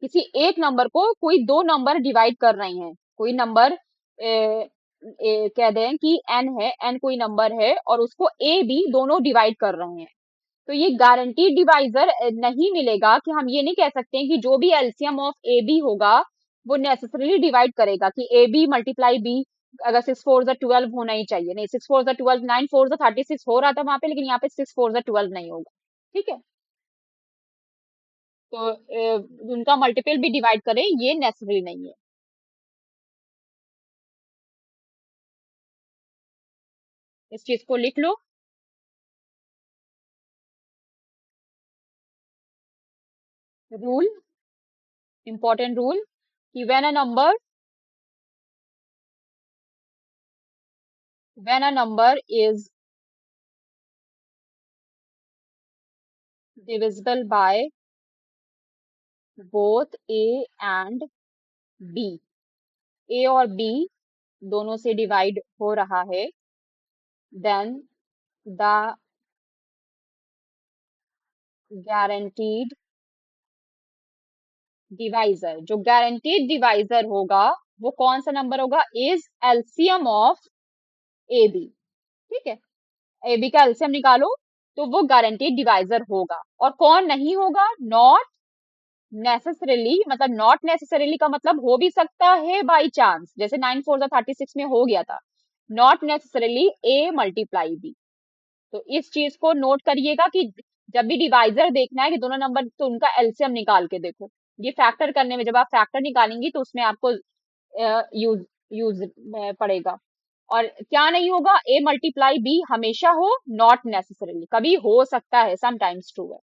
किसी एक नंबर को कोई दो नंबर डिवाइड कर रहे हैं, कोई नंबर कह दें कि n है, n कोई नंबर है और उसको a b दोनों डिवाइड कर रहे हैं, तो ये गारंटीड डिवाइजर नहीं मिलेगा कि हम ये नहीं कह सकते हैं कि जो भी एलसीएम ऑफ ए बी होगा वो नेसेसरीली डिवाइड करेगा कि ए बी मल्टीप्लाई बी, अगर 6 4 जा 12 होना ही चाहिए, नहीं 6 4 जा 12, 9 4 जा 36 हो रहा था वहां पे, लेकिन यहाँ पे 6 4 जा 12 नहीं होगा। ठीक है, तो उनका मल्टीपल भी डिवाइड करें ये नेसेसरी नहीं है। इस चीज को लिख लो, रूल, इंपॉर्टेंट रूल कि when a number is divisible by both A and B. A और बी दोनों से डिवाइड हो रहा है, देन द गारंटीड डिवाइजर, जो गारंटीड डिवाइजर होगा वो कौन सा नंबर होगा, is LCM of A B. ठीक है, ए बी का एलसीएम निकालो तो वो गारंटीड डिवाइजर होगा। और कौन नहीं होगा, नॉट नेसेसरीली, मतलब नॉट नेसेसरीली का मतलब हो भी सकता है बाई चांस, जैसे 9 4 36 में हो गया था। Not necessarily a multiply b. तो इस चीज को नोट करिएगा कि जब भी डिवाइजर देखना है कि दोनों नंबर, तो उनका एलसीएम निकाल के देखो। ये फैक्टर करने में, जब आप फैक्टर निकालेंगी तो उसमें आपको यूज यूज पड़ेगा। और क्या नहीं होगा, ए मल्टीप्लाई बी हमेशा हो, नॉट नेसेसरीली, कभी हो सकता है, समटाइम्स ट्रू है।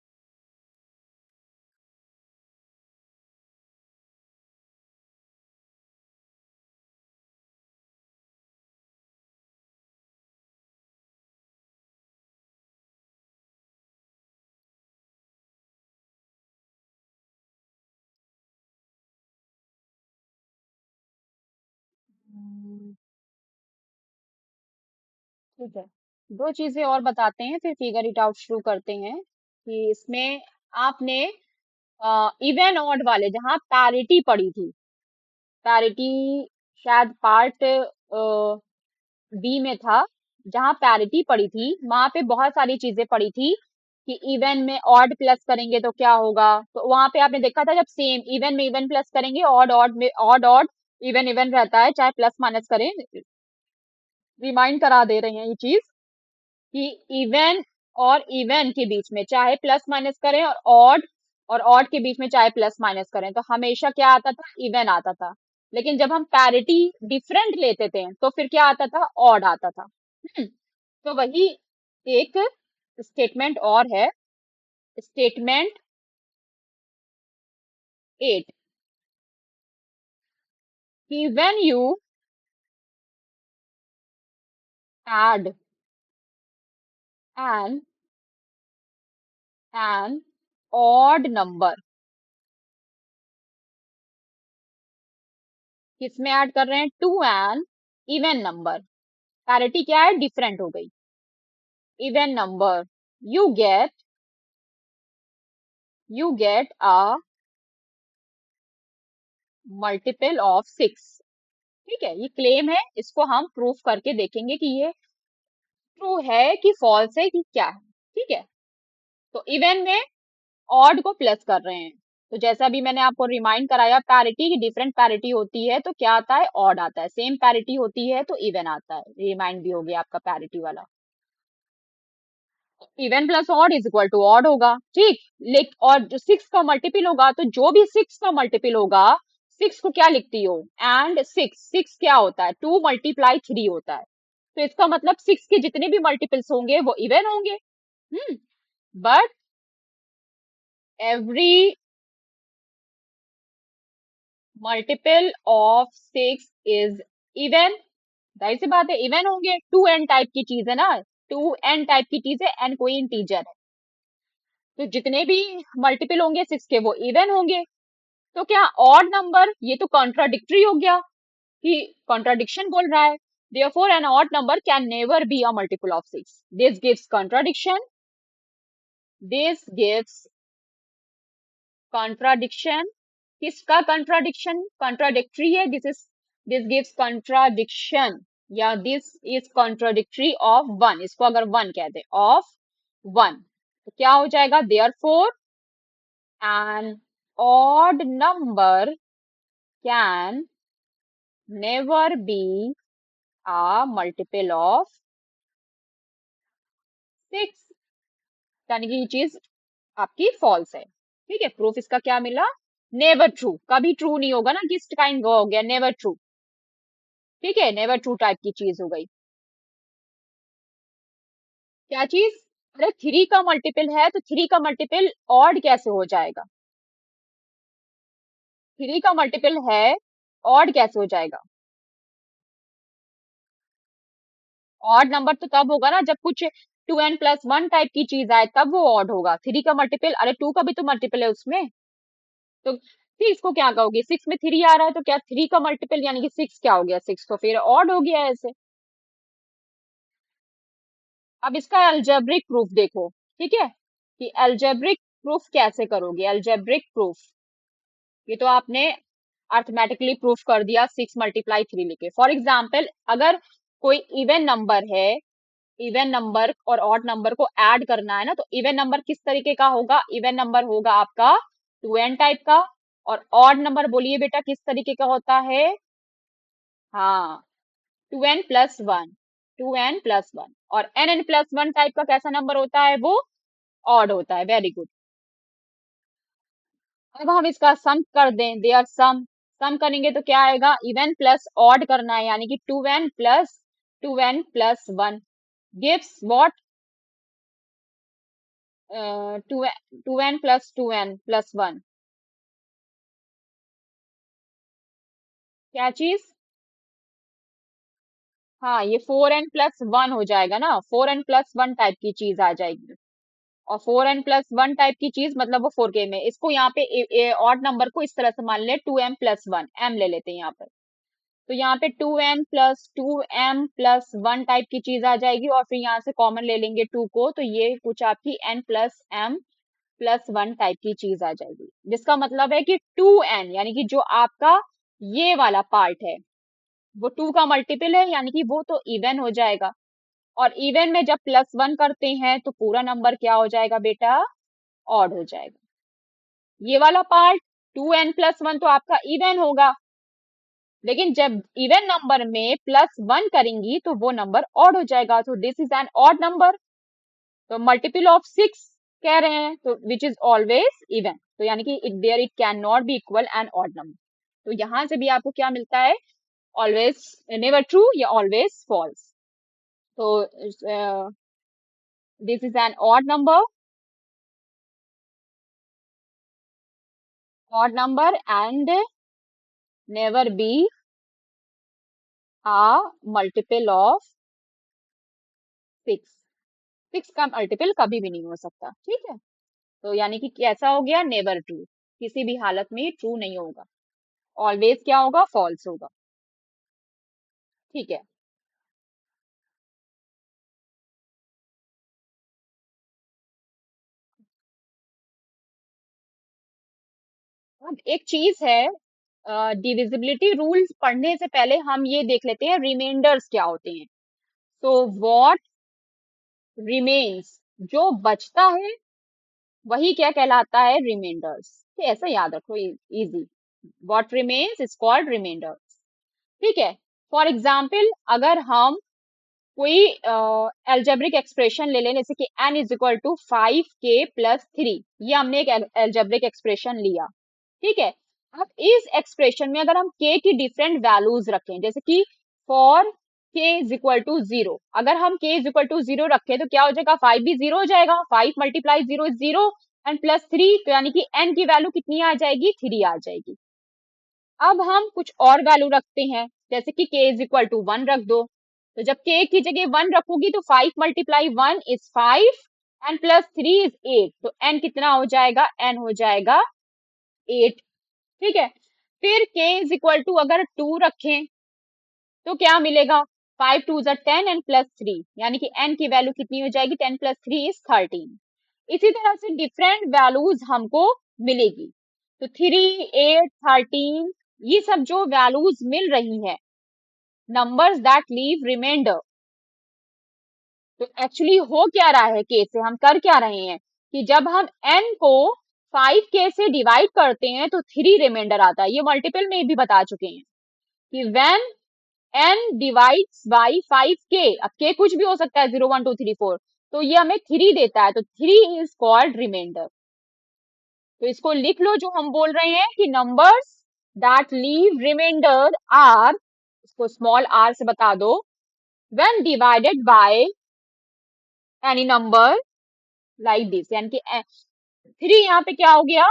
हम्म, ठीक है, दो चीजें और बताते हैं फिर फिगर इट आउट शुरू करते हैं। कि इसमें आपने इवन ऑड वाले जहां पैरिटी पड़ी थी, पैरिटी शायद पार्ट बी में था, जहां पैरिटी पड़ी थी वहां पे बहुत सारी चीजें पड़ी थी कि इवन में ऑड प्लस करेंगे तो क्या होगा। तो वहां पे आपने देखा था जब सेम इवन में इवन प्लस करेंगे, ऑड ऑड में ऑड ऑड, इवन इवन रहता है, चाहे प्लस माइनस करें। रिमाइंड करा दे रहे हैं ये चीज कि इवन और इवन के बीच में चाहे प्लस माइनस करें, और ऑड के बीच में चाहे प्लस माइनस करें, तो हमेशा क्या आता था, इवन आता था। लेकिन जब हम पैरिटी डिफरेंट लेते थे तो फिर क्या आता था, ऑड आता था। तो वही एक स्टेटमेंट और है, स्टेटमेंट 8, कि when you add an an odd number, किसमें ऐड कर रहे हैं, to an even number. Parity क्या है, डिफरेंट हो गई, even number, you get you get a multiple of 6। ठीक है, ये क्लेम है, इसको हम प्रूफ करके देखेंगे कि ये ट्रू है कि फॉल्स है कि क्या है। ठीक है, तो इवन में ऑड को प्लस कर रहे हैं, तो जैसा भी मैंने आपको रिमाइंड कराया, पैरिटी की डिफरेंट पैरिटी होती है तो क्या आता है, ऑड आता है, सेम पैरिटी होती है तो इवन आता है। रिमाइंड भी हो गया आपका पैरिटी वाला। Even plus odd is equal to odd होगा। ठीक, लेकिन और जो सिक्स का मल्टीपल होगा, तो जो भी सिक्स का मल्टीपल होगा, सिक्स को क्या लिखती हो, एंड सिक्स, सिक्स क्या होता है, 2 × 3 होता है। तो इसका मतलब सिक्स के जितने भी मल्टीपल्स होंगे वो इवन होंगे। But every multiple of six is even, जाहिर सी बात है इवन होंगे, 2n टाइप की चीज है ना, 2n टाइप की चीज है, n कोई इंटीजर है, तो जितने भी मल्टीपल होंगे सिक्स के वो इवन होंगे। तो क्या ऑड नंबर, ये तो कॉन्ट्राडिक्टरी हो गया, कि कॉन्ट्राडिक्शन बोल रहा है। therefore an odd number can never be a multiple of 6। this gives contradiction, this gives contradiction, किसका contradiction, contradictory है, this gives contradiction, या this is contradictory of 1, इसको अगर 1 कहते of 1, तो क्या हो जाएगा, therefore an odd number can never be a multiple of 6, यानी कि ये चीज आपकी फॉल्स है। ठीक है, प्रूफ इसका क्या मिला, नेवर ट्रू, कभी ट्रू नहीं होगा ना, किस काइंड का हो गया, नेवर ट्रू। ठीक है, नेवर ट्रू टाइप की चीज हो गई। क्या चीज, अरे थ्री का मल्टीपल है तो थ्री का मल्टीपल ऑड कैसे हो जाएगा, थ्री का मल्टीपल है, ऑड कैसे हो जाएगा। ऑड नंबर तो तब होगा ना जब कुछ 2n+1 टाइप की चीज आए तब वो ऑड होगा। 3 का मल्टीपल, अरे 2 का भी तो मल्टीपल है उसमें, तो फिर इसको क्या कहोगे? 6 में 3 आ रहा है तो क्या 3 का मल्टीपल यानी कि 6 क्या हो गया? 6 तो फिर ऑड हो गया ऐसे। अब इसका अलजेब्रिक प्रूफ देखो, ठीक है, कि अलजेब्रिक प्रूफ कैसे करोगे? अलजेब्रिक प्रूफ ये तो आपने अर्थमेटिकली प्रूफ कर दिया 6 × 3 लिखे। फॉर एग्जाम्पल अगर कोई इवन नंबर है, इवन नंबर और ऑड नंबर को ऐड करना है ना, तो इवन नंबर किस तरीके का होगा? इवन नंबर होगा आपका 2n टाइप का, और ऑड नंबर बोलिए बेटा किस तरीके का होता है? हाँ, 2n+1, 2n+1। और nn+1 टाइप का कैसा नंबर होता है? वो ऑड होता है। Very good. अब हम इसका सम कर दें, देयर सम। सम करेंगे तो क्या आएगा? इवन प्लस ऑड करना है, यानी कि 2n+1 गिव्स व्हाट? 2n+2n+1 क्या चीज? हाँ, ये 4n+1 हो जाएगा ना, 4n+1 टाइप की चीज आ जाएगी। और 4n+1 टाइप की चीज मतलब वो 4k में। इसको यहाँ पे ऑड नंबर को इस तरह से मान ले, 2m+1, m ले लेते हैं यहाँ पर। तो यहाँ पे 2n+2m+1 टाइप की चीज आ जाएगी, और फिर यहाँ से कॉमन ले लेंगे 2 को, तो ये कुछ आपकी n+m+1 टाइप की चीज आ जाएगी, जिसका मतलब है कि 2n यानी कि जो आपका ये वाला पार्ट है वो 2 का मल्टीपल है, यानी कि वो तो इवन हो जाएगा। और इवन में जब +1 करते हैं तो पूरा नंबर क्या हो जाएगा बेटा? ऑड हो जाएगा। ये वाला पार्ट 2n+1 तो आपका इवन होगा, लेकिन जब इवन नंबर में +1 करेंगी तो वो नंबर ऑड हो जाएगा। तो this is an odd number, तो मल्टीपल ऑफ 6 कह रहे हैं, तो विच इज ऑलवेज इवन, तो यानी कि it can not be equal an odd number. तो यहां से भी आपको क्या मिलता है? ऑलवेज, नेवर ट्रू या ऑलवेज फॉल्स। तो this is an odd number and never be a multiple of 6। 6 का मल्टीपल कभी भी नहीं हो सकता, ठीक है। तो यानी कि कैसा हो गया? नेवर ट्रू, किसी भी हालत में ट्रू नहीं होगा, ऑलवेज क्या होगा? फॉल्स होगा, ठीक है। अब एक चीज है, डिविजिबिलिटी रूल्स पढ़ने से पहले हम ये देख लेते हैं रिमाइंडर्स क्या होते हैं। तो व्हाट रिमेन्स, जो बचता है वही क्या कहलाता है? रिमाइंडर्स। तो ऐसा याद रखो, easy. What remains is called remainders, ठीक है। फॉर एग्जाम्पल अगर हम कोई एल्जेब्रिक एक्सप्रेशन ले लें, जैसे कि n = 5k+3, ये हमने एक एल्जेब्रिक एक्सप्रेशन लिया, ठीक है। अब इस एक्सप्रेशन में अगर हम k की डिफरेंट वैल्यूज रखें, जैसे कि फॉर k = 0, अगर हम k = 0 रखें तो क्या हो जाएगा? 5 भी 0 हो जाएगा, 5 × 0 = 0, एंड +3, तो यानी कि n की वैल्यू कितनी आ जाएगी? 3 आ जाएगी। अब हम कुछ और वैल्यू रखते हैं, जैसे कि k = 1 रख दो, तो जब k की जगह 1 रखोगी तो 5 × 1 = 5 एंड +3 = 8, तो n कितना हो जाएगा? n हो जाएगा 8, ठीक है। फिर k अगर 2 रखें तो क्या मिलेगा? 5 2 = 10 एंड +3, यानी कि n की वैल्यू कितनी हो जाएगी? 10 + 3 = 13। इसी तरह से डिफरेंट वैल्यूज हमको मिलेगी, तो 3 8 13, ये सब जो वैल्यूज मिल रही है, नंबर्स दैट लीव रिमाइंडर, तो एक्चुअली हो क्या रहा है? के से हम कर क्या रहे हैं कि जब हम n को 5k से डिवाइड करते हैं तो 3 रिमाइंडर आता है। ये मल्टीपल में भी बता चुके हैं कि when n divides bye 5k, अब k कुछ भी हो सकता है, 0 1 2 3 4, तो ये हमें 3 देता है, तो 3 इज कॉल्ड रिमाइंडर। तो इसको लिख लो, जो हम बोल रहे हैं कि numbers that leave remainder are, इसको स्मॉल r से बता दो, when divided by any number like this, यानी कि 3 यहाँ पे क्या हो गया?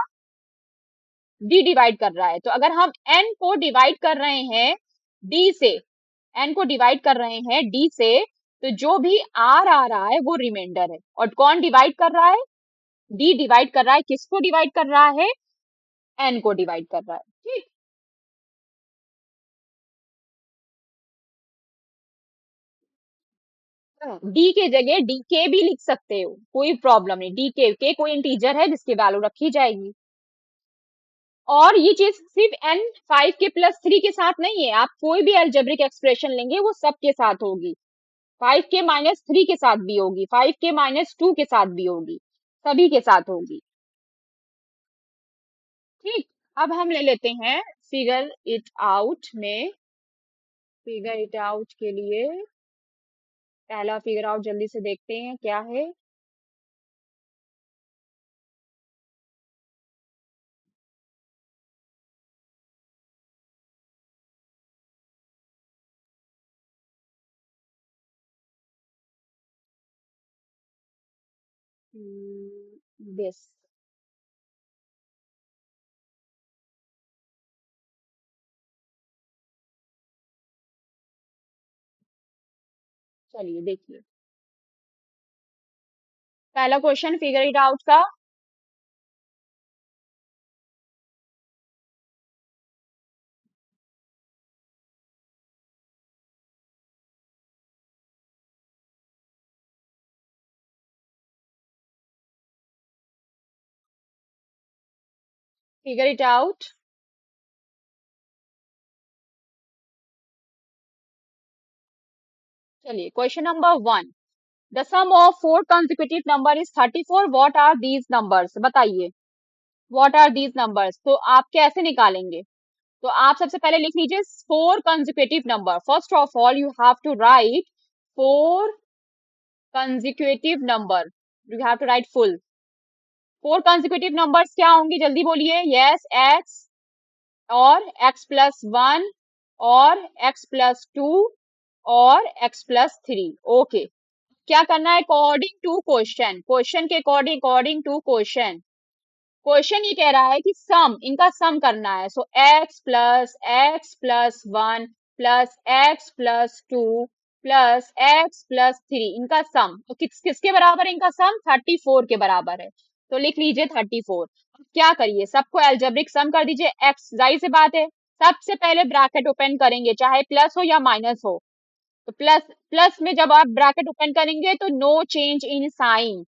d डिवाइड कर रहा है, तो अगर हम n को डिवाइड कर रहे हैं d से, n को डिवाइड कर रहे हैं d से, तो जो भी आर आ रहा है वो रिमाइंडर है। और कौन डिवाइड कर रहा है? डी डिवाइड कर रहा है। किसको डिवाइड कर रहा है? एन को डिवाइड कर रहा है। ठीक। डी के जगह डी के भी लिख सकते हो, कोई प्रॉब्लम नहीं। डी के कोई इंटीजर है जिसकी वैल्यू रखी जाएगी। और ये चीज सिर्फ एन 5 के + 3 के साथ नहीं है, आप कोई भी अलजेब्रिक एक्सप्रेशन लेंगे वो सबके साथ होगी। 5 के - 3 के साथ भी होगी, 5 के - 2 के साथ भी होगी, सभी के साथ होगी। ठीक। अब हम ले लेते हैं फिगर इट आउट में। फिगर इट आउट के लिए पहला फिगर आउट जल्दी से देखते हैं क्या है। दिस। चलिए देखिए पहला क्वेश्चन फिगर इट आउट का। Figure it out. चलिए question number 1। The sum of 4 consecutive number is 34। What are these numbers? बताइए व्हाट आर दीज नंबर्स। तो आप कैसे निकालेंगे? तो आप सबसे पहले लिख लीजिए 4 consecutive number. First of all you have to write 4 consecutive number. You have to write full. 4 consecutive numbers क्या होंगे? जल्दी बोलिए। यस, एक्स और x+1 और x+2 और x+3। ओके। क्या करना है? अकॉर्डिंग टू क्वेश्चन, क्वेश्चन के according, according to question. Question ये कह रहा है कि सम, इनका सम करना है। सो x+x+1 +x+2 +x+3 इनका सम। तो किसके बराबर है इनका सम? 34 के बराबर है। तो लिख लीजिए 34। क्या करिए, सबको एल्जेब्रिक सम कर दीजिए। एक्स, जाहिर सी बात है सबसे पहले ब्रैकेट ओपन करेंगे, चाहे प्लस हो या माइनस हो। तो प्लस, प्लस में जब आप ब्रैकेट ओपन करेंगे तो no change in sign,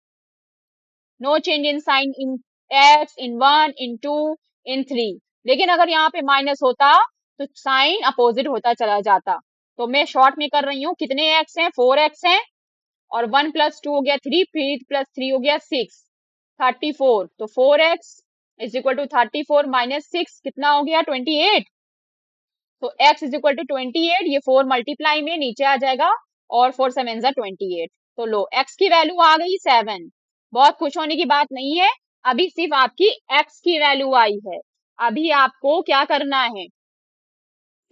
no change in sign in x, in 1, in 2, in 3। लेकिन अगर यहाँ पे माइनस होता तो साइन अपोजिट होता चला जाता। तो मैं शॉर्ट में कर रही हूँ। कितने एक्स हैं? 4x हैं। और 1 + 2 हो गया 3, फिर +3 हो गया 6, 34। तो 4x = 34 - 6 कितना हो गया? 28। तो x = 28। ये 4 मल्टीप्लाई में नीचे आ जाएगा और 4 7 28। तो लो x की वैल्यू आ गई 7। बहुत खुश होने की बात नहीं है, अभी सिर्फ आपकी x की वैल्यू आई है। अभी आपको क्या करना है?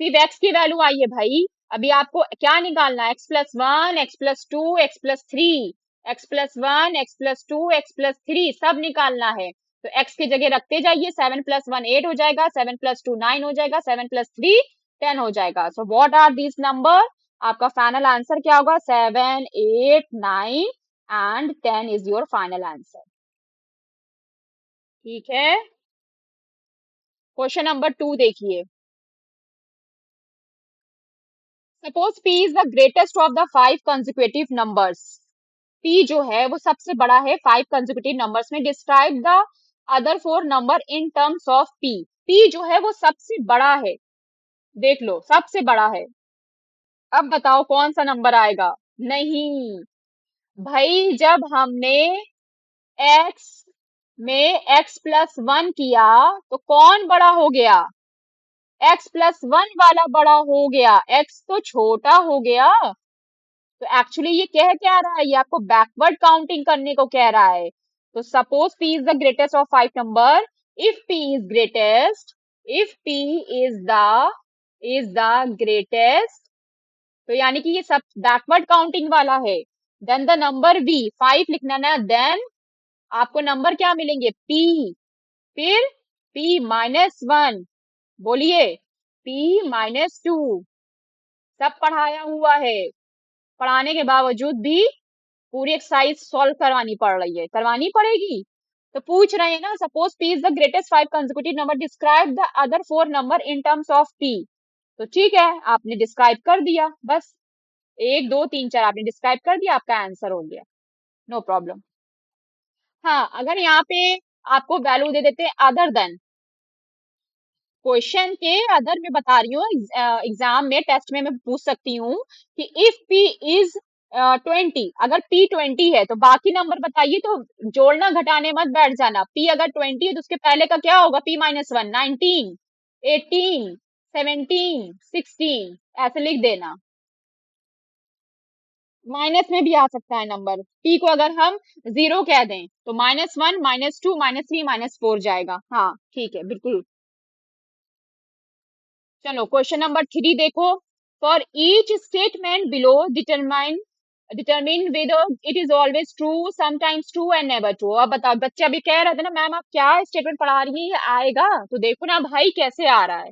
सिर्फ x की वैल्यू आई है भाई। अभी आपको क्या निकालना है? x+1, x+2, x+3, x+1, x+2, x+3 सब निकालना है। तो x की जगह रखते जाइए। 7 + 1 8 हो जाएगा, 7 + 2 9 हो जाएगा, 7 + 3 10 हो जाएगा। So what are these number? आपका फाइनल आंसर क्या होगा? 7 8 9 and 10 is your final answer. ठीक है। क्वेश्चन नंबर 2 देखिए। Suppose p is the greatest of the 5 consecutive numbers. p जो है वो सबसे बड़ा है 5 consecutive नंबर्स में। Describe the other 4 number in terms of p। p जो है वो सबसे बड़ा है, देख लो सबसे बड़ा है। अब बताओ कौन सा नंबर आएगा? नहीं भाई, जब हमने x में x+1 किया तो कौन बड़ा हो गया? x+1 वाला बड़ा हो गया, x तो छोटा हो गया। तो एक्चुअली ये कह क्या रहा है? ये आपको बैकवर्ड काउंटिंग करने को कह रहा है। तो suppose p is the greatest of 5 number. If p is greatest, if p is the greatest, तो यानी कि ये सब बैकवर्ड काउंटिंग वाला है। देन द नंबर v 5 लिखना ना। देन आपको नंबर क्या मिलेंगे? p, फिर p-1, बोलिए p-2। सब पढ़ाया हुआ है। पढ़ाने के बावजूद भी पूरी एक्सरसाइज सॉल्व करवानी पड़ रही है, करवानी पड़ेगी। तो पूछ रहे हैं ना, suppose P is the greatest 5 consecutive number, describe the other 4 number in terms of P. तो ठीक है, आपने डिस्क्राइब कर दिया, बस 1 2 3 4 आपने डिस्क्राइब कर दिया, आपका आंसर हो गया, नो प्रॉब्लम। हाँ, अगर यहाँ पे आपको वैल्यू दे देते अदर देन, क्वेश्चन के अदर में बता रही हूँ, एग्जाम में टेस्ट में मैं पूछ सकती हूँ कि इफ पी इज 20, अगर पी 20 है तो बाकी नंबर बताइए, तो जोड़ना घटाने मत बैठ जाना। पी अगर 20 है तो उसके पहले का क्या होगा, P-1, 19, 18, 17, 16, ऐसे लिख देना। माइनस में भी आ सकता है नंबर, पी को अगर हम 0 कह दें तो -1, -2, -3, -4 जाएगा। हाँ ठीक है, बिल्कुल। चलो क्वेश्चन नंबर 3 देखो। For each statement below determine whether it is always true, sometimes true and never true. अब बताओ, बच्चे अभी कह रहे थे ना मैम आप क्या स्टेटमेंट पढ़ा रही हैं, ये आएगा? तो देखो ना भाई कैसे आ रहा है,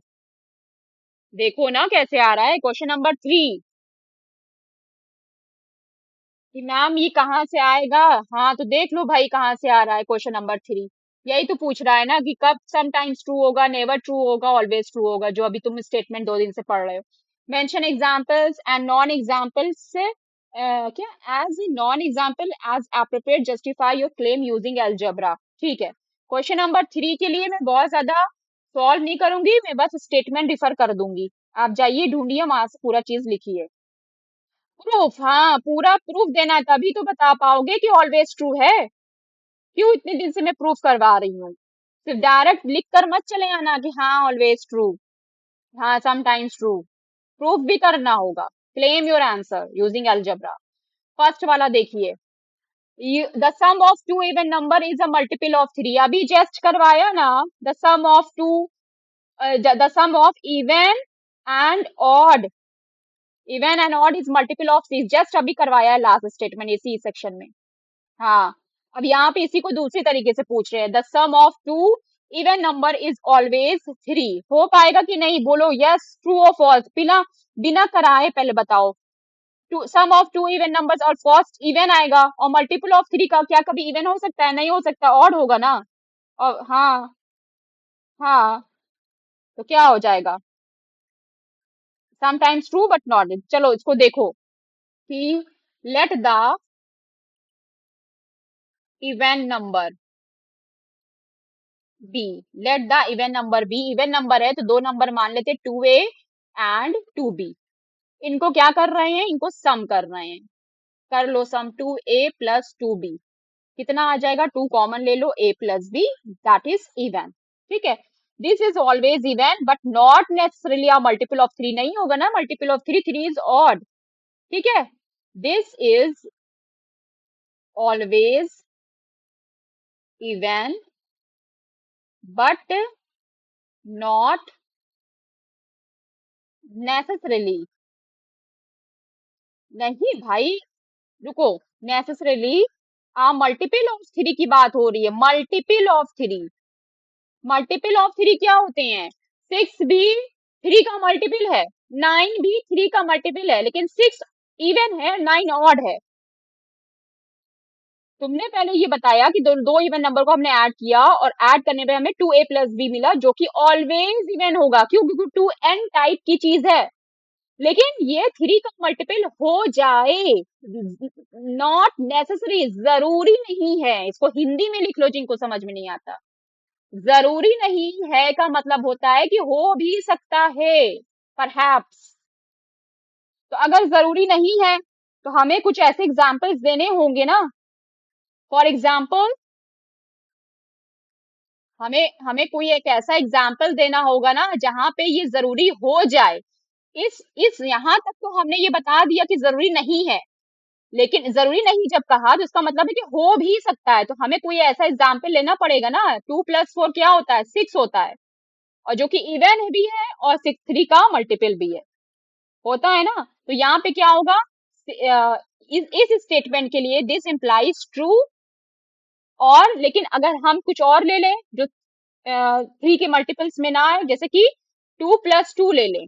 देखो ना कैसे आ रहा है क्वेश्चन नंबर 3, कि मैम ये कहाँ से आएगा। हाँ तो देख लो भाई कहाँ से आ रहा है क्वेश्चन नंबर 3। यही तो पूछ रहा है ना कि कब समटाइम्स ट्रू होगा, नेवर ट्रू होगा, ऑलवेज ट्रू होगा, जो अभी तुम स्टेटमेंट 2 दिन से पढ़ रहे हो। Mention examples and non examples, क्या as non example as appropriate justify your claim using algebra. ठीक है, क्वेश्चन नंबर 3 के लिए मैं बहुत ज्यादा सॉल्व नहीं करूंगी, मैं बस स्टेटमेंट रिफर कर दूंगी, आप जाइए ढूंढिए वहां से पूरा चीज लिखिए। प्रूफ, हाँ पूरा प्रूफ देना है, तभी तो बता पाओगे कि ऑलवेज ट्रू है। क्यों इतने दिन से मैं प्रूफ करवा रही हूँ, सिर्फ डायरेक्ट लिख कर मत चले आना कि हाँ ऑलवेज ट्रू, हाँ समटाइम्स ट्रू, प्रूफ भी करना होगा। Claim your answer using algebra. First वाला देखिए, the sum of two even number is a multiple of 3, अभी जस्ट करवाया ना। The sum of two, the sum of even and odd is multiple of 3, just अभी करवाया है लास्ट स्टेटमेंट इसी सेक्शन में। हाँ, अब यहाँ पे इसी को दूसरी तरीके से पूछ रहे हैं, the sum of two even number is always 3, हो पाएगा कि नहीं, बोलो यस ट्रू और फॉल्स, बिना बिना कराए पहले बताओ। Two sum of two even numbers, और फर्स्ट इवन आएगा, और मल्टीपल ऑफ 3 का क्या कभी इवन हो सकता है, नहीं हो सकता, ऑड होगा ना। और हाँ, हाँ, तो क्या हो जाएगा, समटाइम्स ट्रू बट नॉट। चलो इसको देखो कि let the even number be, let the even number be, even number है तो दो नंबर मान लेते, 2a एंड 2b। इनको क्या कर रहे हैं, इनको सम कर रहे हैं, कर लो सम, 2a प्लस 2b, कितना आ जाएगा, 2 कॉमन ले लो, a plus b, that is even. ठीक है, this is always even but not necessarily a multiple of 3, नहीं होगा ना मल्टीपल ऑफ 3, 3 इज ऑड। ठीक है, this is always even but not necessarily, नहीं भाई रुको, नेसेसरली आ मल्टीपल ऑफ 3 की बात हो रही है, मल्टीपल ऑफ 3, मल्टीपल ऑफ 3 क्या होते हैं, 6 भी 3 का मल्टीपल है, 9 भी 3 का मल्टीपल है, लेकिन 6 इवन है, 9 ऑड है। तुमने पहले ये बताया कि दो इवन नंबर को हमने ऐड किया और ऐड करने पे हमें 2a प्लस b मिला, जो कि ऑलवेज इवन होगा, क्यों, क्योंकि 2n टाइप की चीज है। लेकिन ये 3 का मल्टीपल हो जाए, नॉट नेसेसरी, जरूरी नहीं है, इसको हिंदी में लिख लो जिनको समझ में नहीं आता। जरूरी नहीं है का मतलब होता है कि हो भी सकता है, परहैप्स। तो अगर जरूरी नहीं है तो हमें कुछ ऐसे एग्जाम्पल्स देने होंगे ना। फॉर एग्जाम्पल, हमें हमें कोई एक ऐसा एग्जाम्पल देना होगा ना जहां पे ये जरूरी हो जाए। इस यहाँ तक तो हमने ये बता दिया कि जरूरी नहीं है, लेकिन जरूरी नहीं जब कहा तो इसका मतलब है कि हो भी सकता है, तो हमें कोई ऐसा एग्जाम्पल लेना पड़ेगा ना। 2 + 4 क्या होता है, 6 होता है, और जो कि इवन भी है और 3 का मल्टीपल भी है, होता है ना। तो यहाँ पे क्या होगा, इस स्टेटमेंट के लिए दिस इम्प्लाइज ट्रू, और लेकिन अगर हम कुछ और ले लें जो 3 के मल्टीपल्स में ना आए, जैसे कि 2 + 2 ले लें,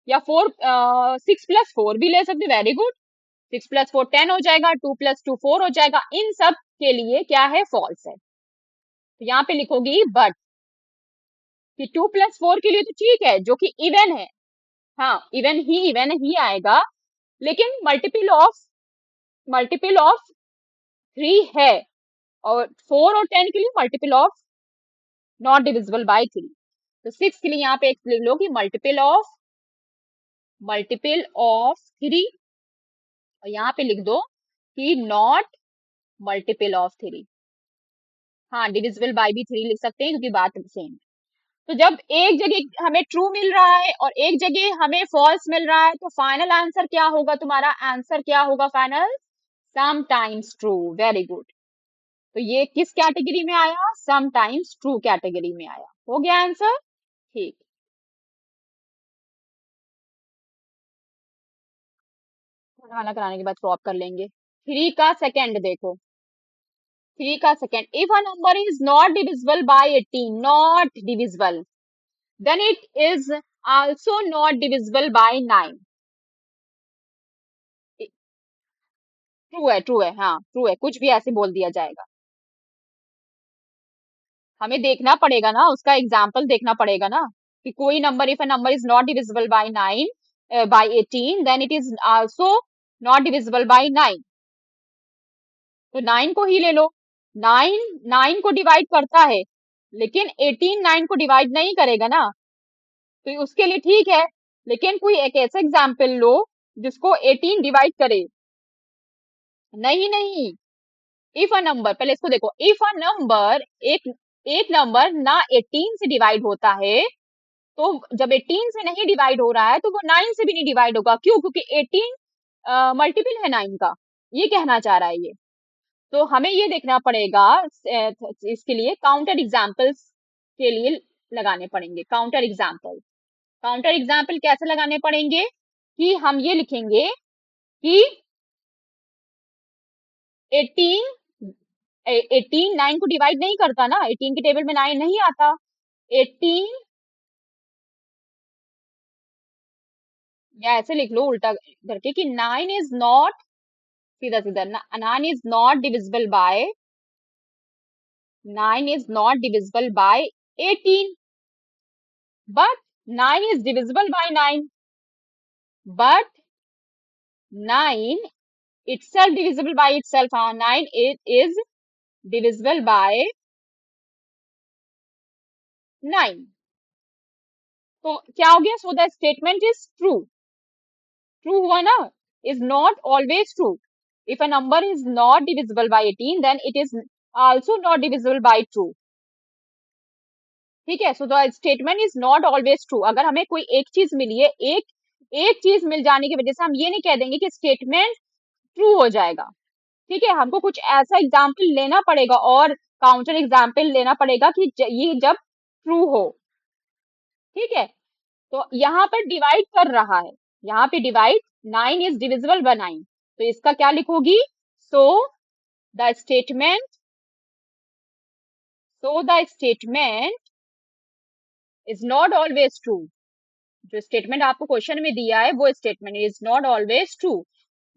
या 6 + 4 भी ले सकते, वेरी गुड। 6 + 4 10 हो जाएगा, 2 + 2 4 हो जाएगा। इन सब के लिए क्या है, फॉल्स है। तो यहाँ पे लिखोगी बट, कि 2 + 4 के लिए तो ठीक है, जो कि इवन है, हाँ इवन ही आएगा, लेकिन मल्टीपल ऑफ 3 है, और 4 और 10 के लिए multiple of not divisible bye 3। तो 6 के लिए यहाँ पे एक लिख लो कि मल्टीपल ऑफ 3, और यहाँ पे लिख दो कि नॉट मल्टीपल ऑफ 3। हाँ, डिविजिबल बाय भी 3 लिख सकते हैं, क्योंकि बात सेम। तो जब एक जगह हमें ट्रू मिल रहा है और एक जगह हमें फॉल्स मिल रहा है, तो फाइनल आंसर क्या होगा, तुम्हारा आंसर क्या होगा final, sometimes true. Very good. तो ये किस कैटेगरी में आया, समटाइम्स ट्रू कैटेगरी में आया। हो गया आंसर, ठीक। खाना कराने के बाद क्रॉप कर लेंगे। 3 का सेकंड देखो, 3 का second, if a number is not divisible by 18, not divisible, then it is also not divisible by 9। True है, हाँ ट्रू है, कुछ भी ऐसे बोल दिया जाएगा। हमें देखना पड़ेगा ना, उसका एग्जाम्पल देखना पड़ेगा ना, कि कोई number, if a number is not divisible by 9 by 18, then it is also not divisible by 9। तो 9 को ही ले लो, 9 9 को डिवाइड करता है, लेकिन 18 9 को डिवाइड नहीं करेगा ना, तो उसके लिए ठीक है। लेकिन कोई एक ऐसा एग्जाम्पल लो जिसको 18 डिवाइड करे। नहीं नहीं, इफ अ नंबर, पहले इसको देखो, इफ अ नंबर, एक एक नंबर ना 18 से डिवाइड होता है, तो जब 18 से नहीं डिवाइड हो रहा है, तो वो 9 से भी नहीं डिवाइड होगा। क्यों, क्योंकि 18 मल्टीपल है 9 का, ये कहना चाह रहा है ये। तो हमें ये देखना पड़ेगा, इसके लिए काउंटर एग्जाम्पल्स के लिए लगाने पड़ेंगे काउंटर एग्जाम्पल। काउंटर एग्जाम्पल कैसे लगाने पड़ेंगे, कि हम ये लिखेंगे कि 18 18 9 को डिवाइड नहीं करता ना, 18 के टेबल में 9 नहीं आता। 18, या ऐसे लिख लो उल्टा करके, कि 9 इज नॉट, सीधा सीधा, 9 is not divisible by, 9 is not divisible by 18, but 9 is divisible by 9, but 9 itself divisible by itself, हाँ 9 is divisible by 9। तो क्या हो गया, so the statement is true. True हुआ ना, is not always true. If a number is not divisible by 18, then it is also not divisible by true. ठीक है, so the statement is not always true. अगर हमें कोई एक चीज मिली है, एक एक चीज मिल जाने की वजह से हम ये नहीं कह देंगे कि स्टेटमेंट ट्रू हो जाएगा। ठीक है, हमको कुछ ऐसा एग्जाम्पल लेना पड़ेगा, और काउंटर एग्जाम्पल लेना पड़ेगा कि ये जब ट्रू हो। ठीक है, तो यहाँ पर डिवाइड कर रहा है, यहाँ पे डिवाइड, 9 इज डिविजिबल बाय 9, तो इसका क्या लिखोगी, so the statement, is not always true. जो स्टेटमेंट आपको क्वेश्चन में दिया है, वो statement is not always true,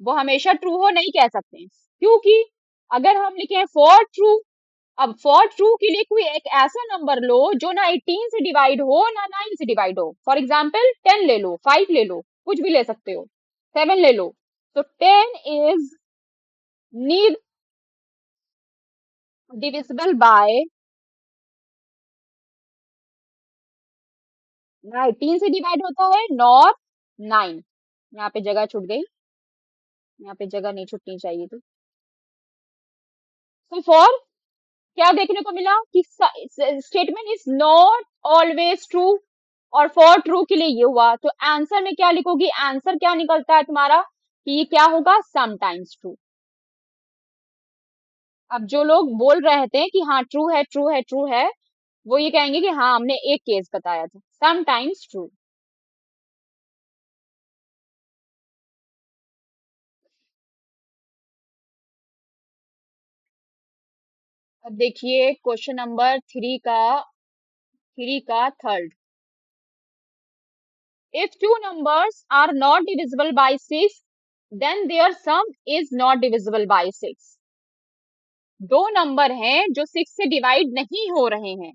वो हमेशा ट्रू हो नहीं कह सकते, क्योंकि अगर हम लिखे फॉर ट्रू, अब फॉर ट्रू के लिए कोई एक ऐसा नंबर लो जो ना 18 से डिवाइड हो ना 9 से डिवाइड हो। फॉर एग्जाम्पल 10 ले लो, 5 ले लो, कुछ भी ले सकते हो, 7 ले लो। तो 10 इज नीड डिविजिबल बाय ना 18 से डिवाइड होता है, नॉट 9। यहाँ पे जगह छूट गई, यहाँ पे जगह नहीं छूटनी चाहिए थी। तो फॉर क्या देखने को मिला, कि statement is not always true, और फॉर ट्रू के लिए ये हुआ। तो आंसर में क्या लिखोगी, आंसर क्या निकलता है तुम्हारा, कि ये क्या होगा, समटाइम्स ट्रू। अब जो लोग बोल रहे थे कि हाँ ट्रू है ट्रू है ट्रू है, वो ये कहेंगे कि हाँ हमने एक केस बताया था, समटाइम्स ट्रू। अब देखिए क्वेश्चन नंबर 3 का third, if two numbers are not divisible by 6, then their some is not divisible by 6। दो नंबर हैं जो 6 से डिवाइड नहीं हो रहे हैं,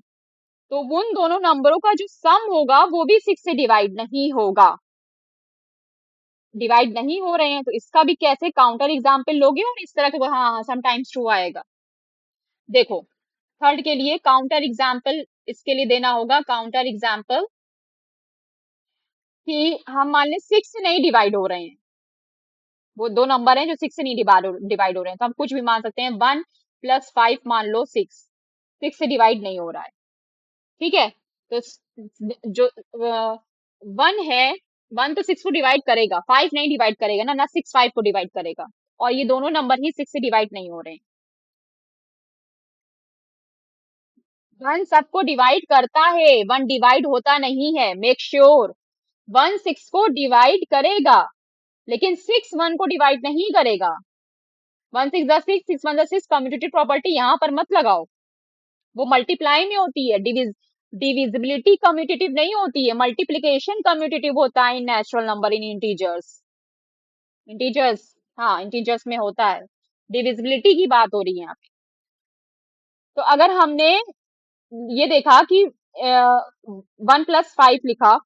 तो उन दोनों नंबरों का जो सम होगा वो भी 6 से डिवाइड नहीं होगा। डिवाइड नहीं हो रहे हैं तो इसका भी कैसे काउंटर एग्जाम्पल लोगे और इस तरह के, हाँ हाँ समटाइम्स ट्रू आएगा। देखो थर्ड के लिए काउंटर एग्जाम्पल इसके लिए देना होगा, काउंटर एग्जाम्पल कि हम मान लें 6 से नहीं डिवाइड हो रहे हैं, वो दो नंबर हैं जो 6 से नहीं डिवाइड हो रहे हैं, तो हम कुछ भी मान सकते हैं। 1 + 5 मान लो 6 से डिवाइड नहीं हो रहा है, ठीक है। तो जो 1 है, 1 तो 6 को डिवाइड करेगा, 5 नहीं डिवाइड करेगा ना, ना 6 5 को डिवाइड करेगा, और ये दोनों नंबर ही 6 से डिवाइड नहीं हो रहे हैं। 1 सबको डिवाइड करता है, 1 डिवाइड होता नहीं है, मेक श्योर। 1 6 को डिवाइड करेगा, लेकिन 6 1 को डिवाइड नहीं करेगा। 1 6 + 6, 6 1 + 6, कम्यूटेटिव प्रॉपर्टी यहाँ पर मत लगाओ, वो मल्टीप्लाई में होती है, डिविजिबिलिटी कम्यूटेटिव नहीं होती है, मल्टीप्लीकेशन कम्यूटेटिव होता है in natural number, in integers. Integers, हाँ इंटीजर्स में होता है, डिविजिबिलिटी की बात हो रही है यहाँ पे। तो अगर हमने ये देखा कि 1 + 5 लिखा,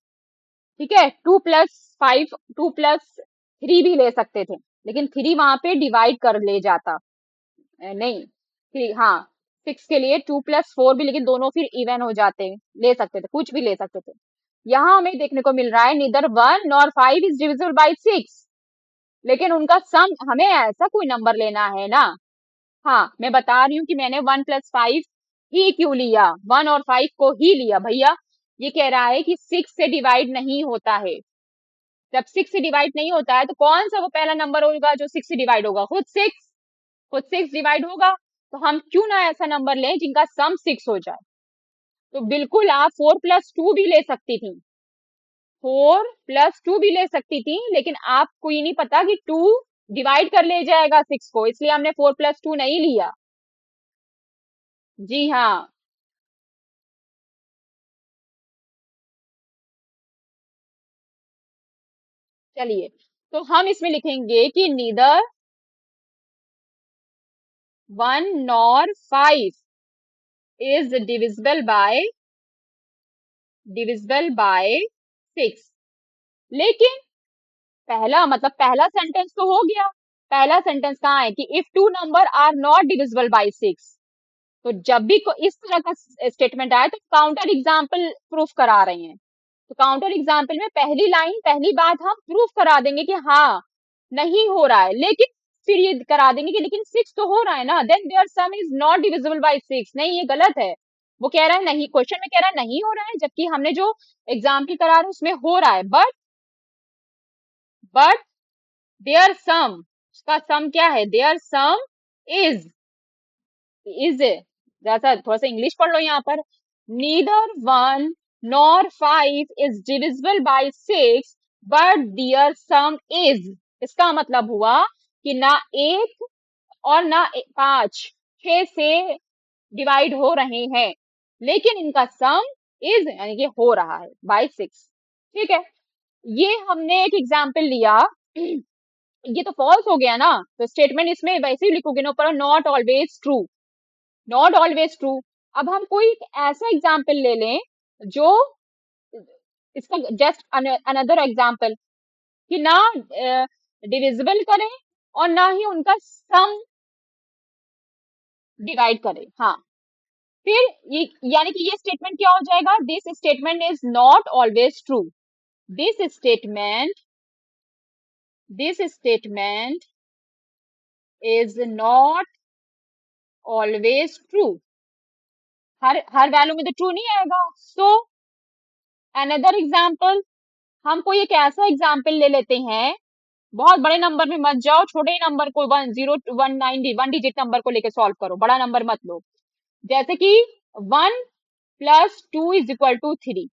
ठीक है, 2 + 5, 2 + 3 भी ले सकते थे, लेकिन 3 वहां पे डिवाइड कर ले जाता, नहीं 3, हाँ 6 के लिए 2 + 4 भी, लेकिन दोनों फिर इवन हो जाते, ले सकते थे, कुछ भी ले सकते थे। यहाँ हमें देखने को मिल रहा है neither 1 nor 5 is divisible by 6, लेकिन उनका सम, हमें ऐसा कोई नंबर लेना है ना। हाँ मैं बता रही हूँ कि मैंने 1 + 5 ही क्यों लिया, 1 और 5 को ही लिया भैया। ये कह रहा है कि 6 से डिवाइड नहीं होता है, जब 6 से डिवाइड नहीं होता है तो कौन सा वो पहला नंबर होगा जो 6 से डिवाइड होगा, खुद 6, खुद 6 डिवाइड होगा। तो हम क्यों ना ऐसा नंबर लें जिनका सम 6 हो जाए। तो बिल्कुल आप 4 + 2 भी ले सकती थी, 4 + 2 भी ले सकती थी, लेकिन आपको ये नहीं पता कि 2 डिवाइड कर ले जाएगा 6 को, इसलिए हमने 4 + 2 नहीं लिया। जी हाँ, चलिए तो हम इसमें लिखेंगे कि neither 1 nor 5 is divisible by 6। लेकिन पहला मतलब पहला सेंटेंस तो हो गया, पहला सेंटेंस कहाँ है कि if two number are not divisible by 6। तो जब भी इस तरह का स्टेटमेंट आए तो काउंटर एग्जाम्पल प्रूफ करा रहे हैं, तो काउंटर एग्जाम्पल में पहली लाइन पहली बात हम प्रूफ करा देंगे कि हाँ नहीं हो रहा है, लेकिन फिर ये करा देंगे कि लेकिन 6 तो हो रहा है ना, then their some is not divisible by 6। नहीं ये गलत है, वो कह रहा है नहीं, क्वेश्चन में कह रहा है नहीं हो रहा है, जबकि हमने जो एग्जाम्पल करा रहे उसमें हो रहा है। बट देयर सम, उसका सम क्या है, देयर सम इज, जैसा थोड़ा सा इंग्लिश पढ़ लो यहाँ पर, neither 1 nor 5 is divisible by 6 but there some is. इसका मतलब हुआ कि ना 1 और ना 5 6 से डिवाइड हो रहे हैं, लेकिन इनका सम इज यानी कि हो रहा है बाय 6, ठीक है। ये हमने एक एग्जाम्पल लिया, ये तो फॉल्स हो गया ना, तो स्टेटमेंट इसमें वैसे ही लिखोगे ना ऊपर, not always true, not always true. अब हम कोई एक ऐसा एग्जाम्पल ले लें जो इसका जस्ट अनदर एग्जाम्पल कि ना डिविजिबल करें और ना ही उनका सम डिवाइड करें, हाँ। फिर ये यानी कि ये स्टेटमेंट क्या हो जाएगा, this statement is not always true, this statement this statement is not always true, her her value में तो ट्रू नहीं आएगा। सो अनदर एग्जाम्पल, हम कोई एक ऐसा एग्जाम्पल ले लेते हैं, बहुत बड़े नंबर में मत जाओ, छोटे नंबर को 1 डिजिट नंबर को लेके सॉल्व करो, बड़ा नंबर मत लो। जैसे कि 1 + 2 इज इक्वल टू 3।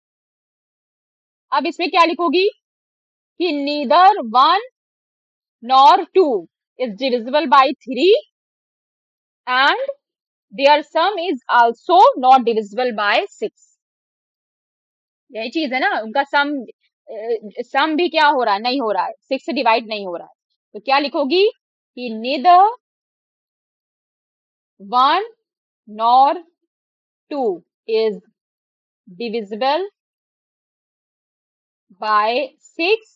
अब इसमें क्या लिखोगी कि neither 1 nor 2 is divisible by 3 and their sum is also not divisible by 6। यही चीज है ना, उनका सम भी क्या हो रहा है, नहीं हो रहा है, 6 से डिवाइड नहीं हो रहा है। तो क्या लिखोगी कि neither one nor two is divisible by 6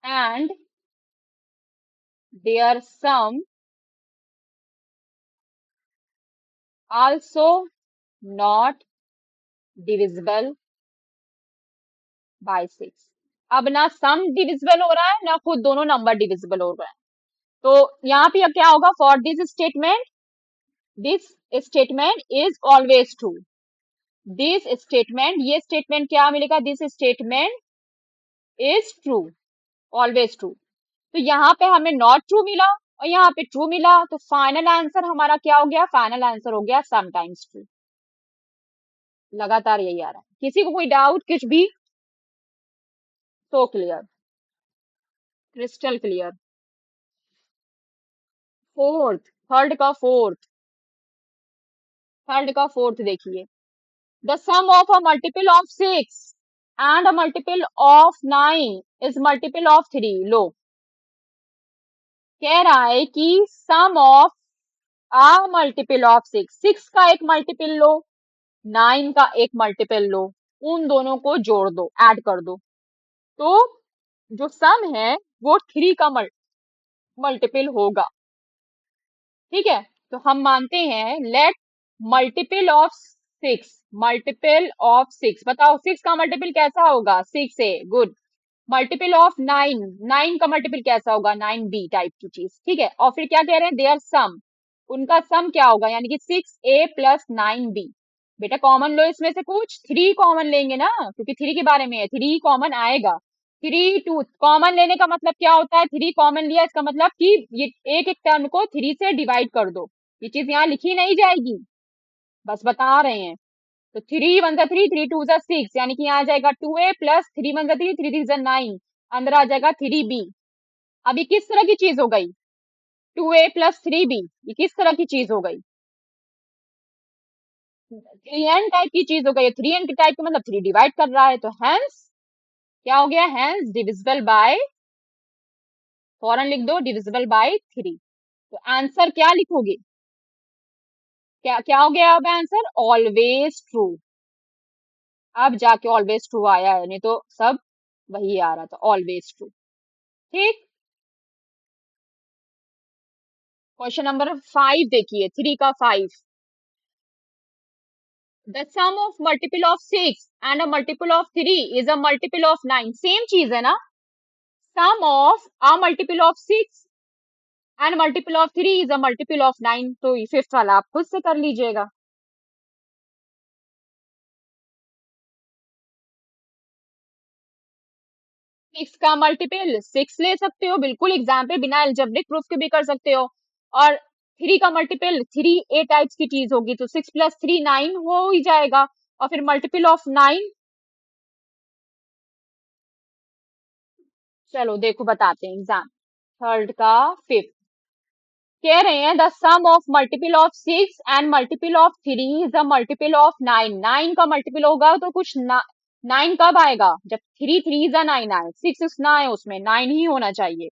and their sum also not divisible by 6। अब ना सम डिविजिबल हो रहा है ना खुद दोनों नंबर डिविजिबल हो रहा है। तो यहाँ पे क्या होगा, for this statement is always true. This statement, ये स्टेटमेंट क्या मिलेगा, this statement is true, always true. तो यहाँ पे हमें नॉट ट्रू मिला और यहाँ पे ट्रू मिला, तो फाइनल आंसर हमारा क्या हो गया, फाइनल आंसर हो गया समटाइम्स ट्रू। लगातार यही आ रहा है, किसी को कोई डाउट कुछ भी? So clear, crystal clear. Fourth, third का फोर्थ देखिए, the sum of a multiple of 6 and a multiple of 9 is multiple of 3। लो, कह रहा है कि sum of a multiple of 6 का एक मल्टीपल लो, 9 का एक मल्टीपल लो, उन दोनों को जोड़ दो, ऐड कर दो, तो जो सम है वो 3 का मल्टीपल होगा। ठीक है, तो हम मानते हैं लेट मल्टीपल ऑफ सिक्स बताओ 6 का मल्टीपल कैसा होगा, 6 है, गुड। मल्टीपल ऑफ 9, 9 का मल्टीपल कैसा होगा, 9b टाइप की चीज। ठीक है, और फिर क्या कह रहे हैं, देयर सम, उनका सम क्या होगा, यानी कि 6a प्लस 9b। बेटा कॉमन लो इसमें से कुछ, 3 कॉमन लेंगे ना, क्योंकि 3 के बारे में है, 3 कॉमन आएगा। 3 2 कॉमन लेने का मतलब क्या होता है, 3 कॉमन लिया इसका मतलब कि ये एक एक टर्म को 3 से डिवाइड कर दो। ये चीज यहाँ लिखी नहीं जाएगी, बस बता रहे हैं। तो 3 1 3, 3 2 6, यानी कि यहाँ आ जाएगा 2a प्लस 3 1 3, 3 3 9, अंदर आ जाएगा 3b। अब ये किस तरह की चीज हो गई, 2a प्लस 3b, ये किस तरह की चीज हो गई, 3n टाइप की चीज हो गई। 3n की टाइप का मतलब 3 डिवाइड कर रहा है, तो हैंस क्या हो गया, हैंस डिविजिबल बाय, फौरन लिख दो डिविजिबल बाय 3। तो आंसर क्या लिखोगे, क्या क्या हो गया अब आंसर, ऑलवेज ट्रू। अब जाके ऑलवेज ट्रू आया है, नहीं तो सब वही आ रहा था, ऑलवेज ट्रू। ठीक, क्वेश्चन नंबर 5 देखिए, 3 का 5, the sum of multiple of 6 and a multiple of 3 is a multiple of 9। Same चीज है ना, sum of a multiple of 6 and multiple of 3 is a multiple of 9। तो ये फिफ्थ वाला आप खुद से कर लीजिएगा। 6 का मल्टीपल 6 ले सकते हो, बिल्कुल एग्जाम पे बिना एल्जेब्रिक प्रूफ के भी कर सकते हो। और 3 का मल्टीपल 3 ए टाइप्स की चीज होगी, तो 6 + 3 9 हो ही जाएगा। और फिर मल्टीपल ऑफ 9, चलो देखो बताते हैं एग्जाम। थर्ड का फिफ्थ कह रहे हैं, the sum of multiple of 6 and multiple of 3 is a multiple of 9। 9 का मल्टीपल होगा तो कुछ 9 कब आएगा, जब 3 3 9 आए, 6 ना आए, उसमें 9 ही होना चाहिए।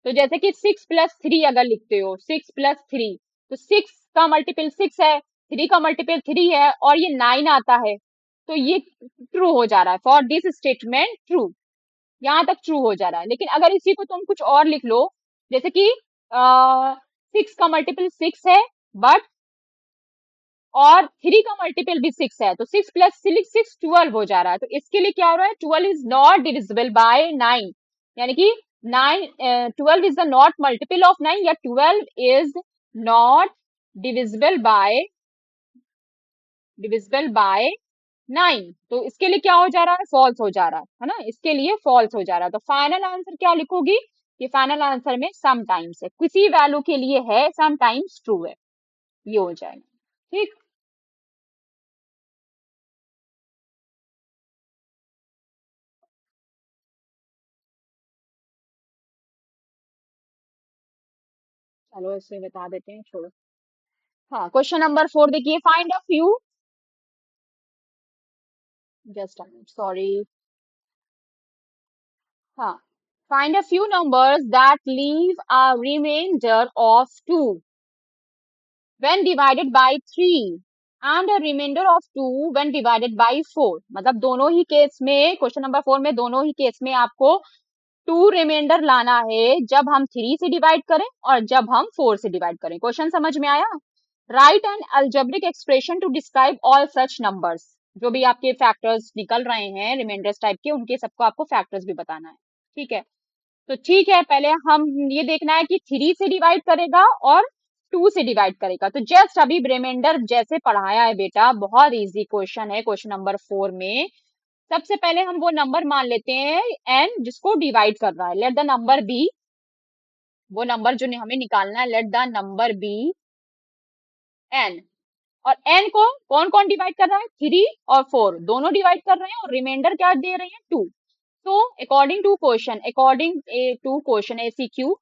तो जैसे कि 6 + 3 अगर लिखते हो, 6 + 3, तो 6 का मल्टीपल 6 है, 3 का मल्टीपल 3 है, और ये 9 आता है, तो ये ट्रू हो जा रहा है, फॉर दिस स्टेटमेंट ट्रू। यहाँ तक ट्रू हो जा रहा है। लेकिन अगर इसी को तुम कुछ और लिख लो, जैसे कि 6 का मल्टीपल 6 है, बट और 3 का मल्टीपल भी 6 है, तो 6 + 6 12 हो जा रहा है। तो इसके लिए क्या हो रहा है, 12 इज नॉट डिविजिबल बाय 9, यानी कि 12 is the not multiple of 9, या 12 is not divisible by divisible by 9। तो इसके लिए क्या हो जा रहा है, फॉल्स हो जा रहा है ना, इसके लिए फॉल्स हो जा रहा है। तो फाइनल आंसर क्या लिखोगी, कि फाइनल आंसर में सम टाइम्स है, किसी वैल्यू के लिए है, सम टाइम्स ट्रू है, ये हो जाएगा। ठीक, चलो इसे बता देते हैं, छोड़ो। हाँ, क्वेश्चन नंबर 4 देखिए, find a few, just sorry, हाँ, Find a few numbers that leave a remainder of 2 when divided by 3 and a remainder of 2 when divided by 4. मतलब दोनों ही केस में, क्वेश्चन नंबर 4 में दोनों ही केस में आपको 2 रिमाइंडर लाना है जब हम 3 से डिवाइड करें और जब हम 4 से डिवाइड करें। क्वेश्चन समझ में आया? Write an algebraic expression to describe all such numbers. जो भी आपके फैक्टर्स निकल रहे हैं रिमाइंडर्स टाइप के, उनके सबको आपको फैक्टर्स भी बताना है। ठीक है, तो ठीक है, पहले हम ये देखना है कि 3 से डिवाइड करेगा और 2 से डिवाइड करेगा। तो जस्ट अभी रिमाइंडर जैसे पढ़ाया है बेटा, बहुत इजी क्वेश्चन है क्वेश्चन नंबर 4 में। सबसे पहले हम वो नंबर मान लेते हैं n जिसको डिवाइड कर रहा है। लेट द नंबर बी, वो नंबर जो हमें निकालना है, let the number be n। और n को कौन कौन डिवाइड कर रहा है? 3 और 4 दोनों डिवाइड कर रहे हैं और रिमाइंडर क्या दे रहे हैं? 2। तो अकॉर्डिंग टू क्वेश्चन एसीक्यू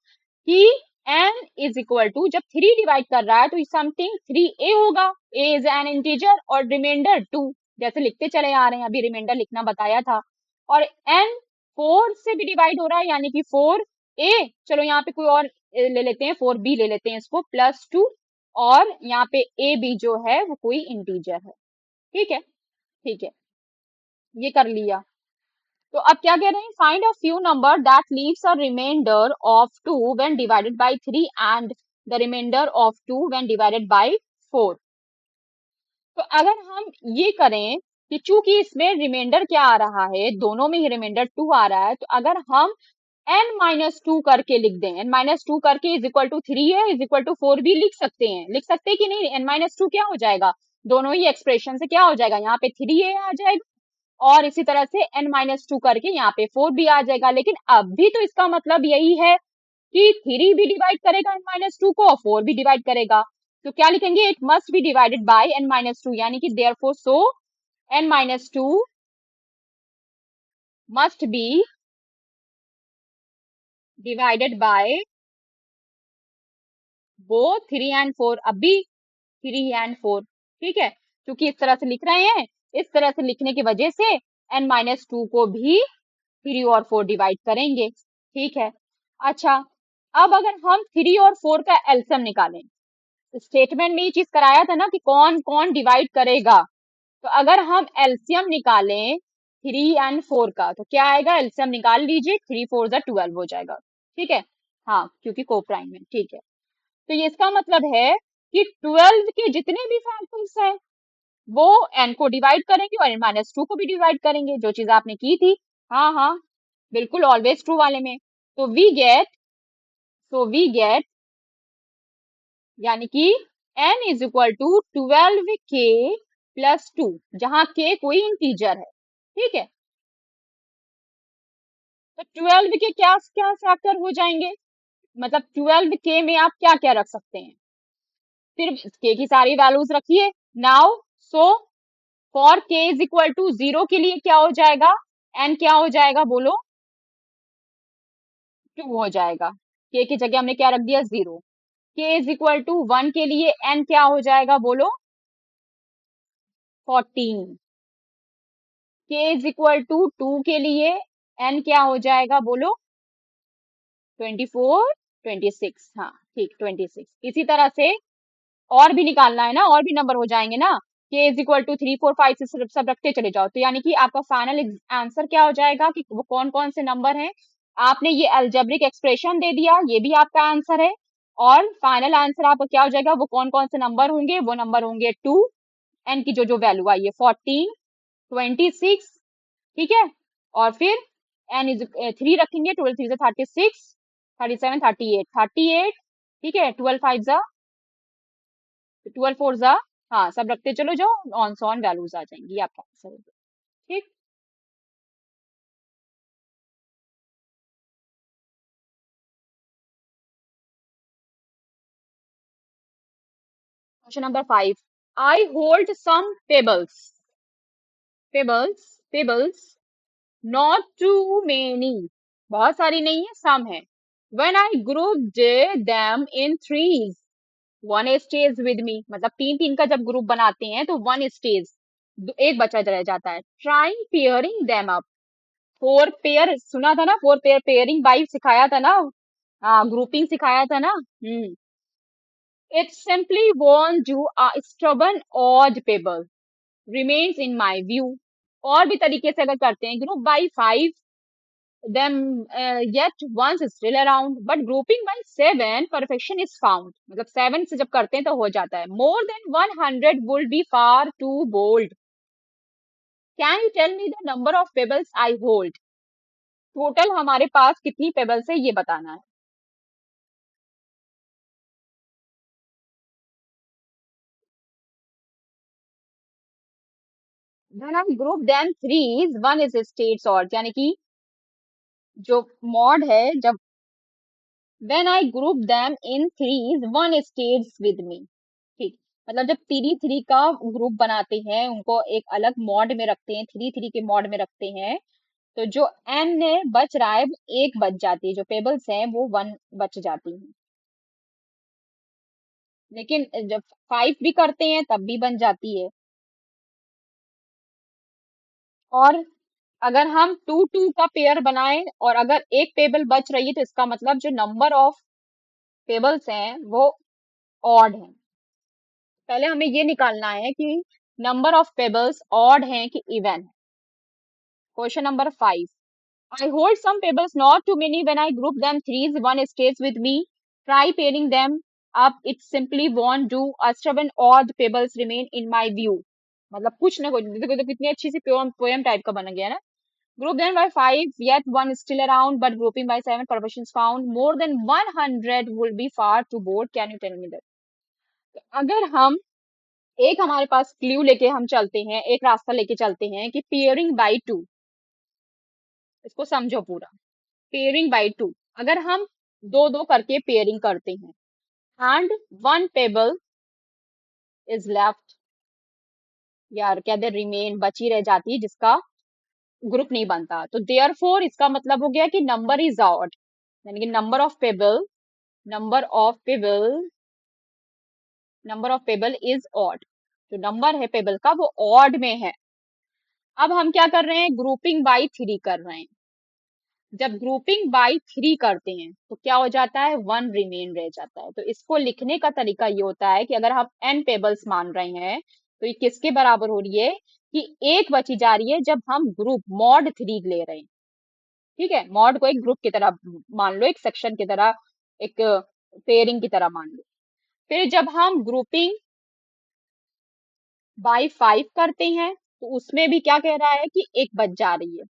कि n इज इक्वल टू, जब 3 डिवाइड कर रहा है तो समथिंग 3a होगा। a इज एन इंटीजर और रिमाइंडर 2, जैसे लिखते चले आ रहे हैं, अभी रिमाइंडर लिखना बताया था। और n 4 से भी डिवाइड हो रहा है यानी कि 4a। चलो यहाँ पे कोई और ले लेते हैं, 4b ले लेते हैं इसको, +2। और यहाँ पे a b जो है वो कोई इंटीजर है। ठीक है, ठीक है, ये कर लिया। तो अब क्या कह रहे हैं? Find a few number that leaves a remainder of 2 when divided by 3 and the remainder of 2 when divided by 4। तो अगर हम ये करें कि चूंकि इसमें रिमाइंडर क्या आ रहा है, दोनों में ही रिमाइंडर 2 आ रहा है, तो अगर हम n-2 करके लिख दें, n-2 करके इज इक्वल टू 3 है इज इक्वल टू 4 भी लिख सकते हैं। लिख सकते हैं कि नहीं? n-2 क्या हो जाएगा? दोनों ही एक्सप्रेशन से क्या हो जाएगा? यहाँ पे 3a आ जाएगा और इसी तरह से n-2 करके यहाँ पे 4 भी आ जाएगा। लेकिन अब भी तो इसका मतलब यही है कि 3 भी डिवाइड करेगा n-2 को और 4 भी डिवाइड करेगा। तो क्या लिखेंगे? It must be divided by n-2, यानी कि therefore so n-2 must be divided by वो 3 एंड 4। अब भी 3 एंड 4। ठीक है, क्योंकि इस तरह से लिख रहे हैं, इस तरह से लिखने की वजह से n-2 को भी 3 और 4 डिवाइड करेंगे। ठीक है, अच्छा, अब अगर हम 3 और 4 का एलसीएम निकालें, स्टेटमेंट में ये चीज कराया था ना कि कौन कौन डिवाइड करेगा। तो अगर हम एलसीएम निकालें 3 एंड 4 का, तो क्या आएगा? एलसीएम निकाल लीजिए, 3 4 जा 12 हो जाएगा। ठीक है, हाँ, क्योंकि को प्राइम है। ठीक है, तो ये इसका मतलब है कि 12 के जितने भी फैक्टर्स हैं वो n को डिवाइड करेंगे और n-2 को भी डिवाइड करेंगे, जो चीज आपने की थी। हाँ हाँ, बिल्कुल ऑलवेज ट्रू वाले में। तो वी गेट यानी कि n is equal to 12k plus 2, जहां k कोई इंटीजर है। ठीक है, तो 12 के क्या क्या फैक्टर हो जाएंगे? मतलब 12k में आप क्या क्या रख सकते हैं? सिर्फ k की सारी वैल्यूज रखिए। Now so for k is equal to 0 के लिए क्या हो जाएगा? n क्या हो जाएगा बोलो? 2 हो जाएगा। k की जगह हमने क्या रख दिया? 0। k इज इक्वल टू 1 के लिए n क्या हो जाएगा बोलो? 14। k इज इक्वल टू 2 के लिए n क्या हो जाएगा बोलो? 24 26। हाँ ठीक, 26। इसी तरह से और भी निकालना है ना, और भी नंबर हो जाएंगे ना। k इज इक्वल टू 3 4 5 से सब रखते चले जाओ, तो यानी कि आपका फाइनल आंसर क्या हो जाएगा कि वो कौन कौन से नंबर हैं। आपने ये अलजेब्रिक एक्सप्रेशन दे दिया, ये भी आपका आंसर है। और फाइनल आंसर आपका क्या हो जाएगा? वो कौन कौन से नंबर होंगे? वो नंबर होंगे 2, n की जो जो वैल्यू आई है 14 26। ठीक है, और फिर n इज 3 रखेंगे, 12 3 से 36 37 38 38। ठीक है, 12 5 जा 12 4 जा, हाँ, सब रखते चलो जाओ, ऑन सॉन वैल्यूज आ जाएंगी, ये आपका आंसर होगा। ठीक, question number 5। I hold some pebbles not too many, बहुत सारी नहीं है, सम है। When I grouped them in threes, one stays with me. मतलब तीन तीन का जब ग्रुप बनाते हैं तो वन स्टेज, एक बचा रह जाता है। Trying pairing them up, four pair सुना था ना, फोर पेयर, पेयरिंग बाई सिखाया था ना। हाँ, ग्रुपिंग सिखाया था ना। It simply want do a stubborn odd payable remains in my view। और भी तरीके से अगर करते हैं, group by 5 them yet once still around, but grouping by 7 perfection is found। मतलब 7 से जब करते हैं तो हो जाता है। more than 100 would be far too bold। can you tell me the number of pebbles I hold। Total हमारे पास कितनी पेबल्स है ये बताना है। then I group them threes one is states और, यानी कि जो मॉड है जब, when I group them in threes one stays with me। ठीक, मतलब जब थ्री थ्री का ग्रुप बनाते हैं, उनको एक अलग मॉड में रखते हैं, थ्री थ्री के मॉड में रखते हैं, तो जो एन है बच रहा है वो एक बच जाती है, जो पेबल्स हैं वो वन बच जाती हैं। लेकिन जब फाइव भी करते हैं तब भी बन जाती है। और अगर हम टू टू का पेयर बनाएं और अगर एक पेबल बच रही है तो इसका मतलब जो नंबर ऑफ पेबल्स हैं वो ऑड है। पहले हमें ये निकालना है कि नंबर ऑफ पेबल्स ऑड हैं कि इवन है। Question number 5। I hold some pebbles, not too many. When I group them threes, one stays with me. Try pairing them up. It simply won't do. A stubborn odd pebbles remain in my view। मतलब कुछ ना कुछ, देखो तो कितनी अच्छी सी पोएम टाइप का बन गया ना। Group them by 5, yet one is still around, but grouping by 7, perfections found। More than 100 would be far too bold। Can you tell me that। अगर हम एक, हमारे पास क्लू लेके हम चलते हैं, एक रास्ता लेके चलते हैं कि पेयरिंग बाय टू, इसको समझो पूरा। पेयरिंग बाय टू, अगर हम दो दो करके पेयरिंग करते हैं and one payable is left, यार कहते रिमेन बची रह जाती है जिसका ग्रुप नहीं बनता, तो देयरफॉर इसका मतलब हो गया कि नंबर इज ऑड, यानी कि number of payable number of payable is odd. जो नंबर है पेबल का वो ऑड में है। अब हम क्या कर रहे हैं, ग्रुपिंग बाई थ्री कर रहे हैं। जब ग्रुपिंग बाय थ्री करते हैं तो क्या हो जाता है, वन रिमेन रह जाता है। तो इसको लिखने का तरीका ये होता है कि अगर हम एन पेबल्स मान रहे हैं तो ये किसके बराबर हो रही है, कि एक बची जा रही है जब हम ग्रुप मॉड थ्री ले रहे हैं। ठीक है, मॉड को एक ग्रुप की तरह मान लो, एक सेक्शन की तरह, एक पेयरिंग की तरह मान लो। फिर जब हम ग्रुपिंग बाय फाइव करते हैं तो उसमें भी क्या कह रहा है कि एक बच जा रही है।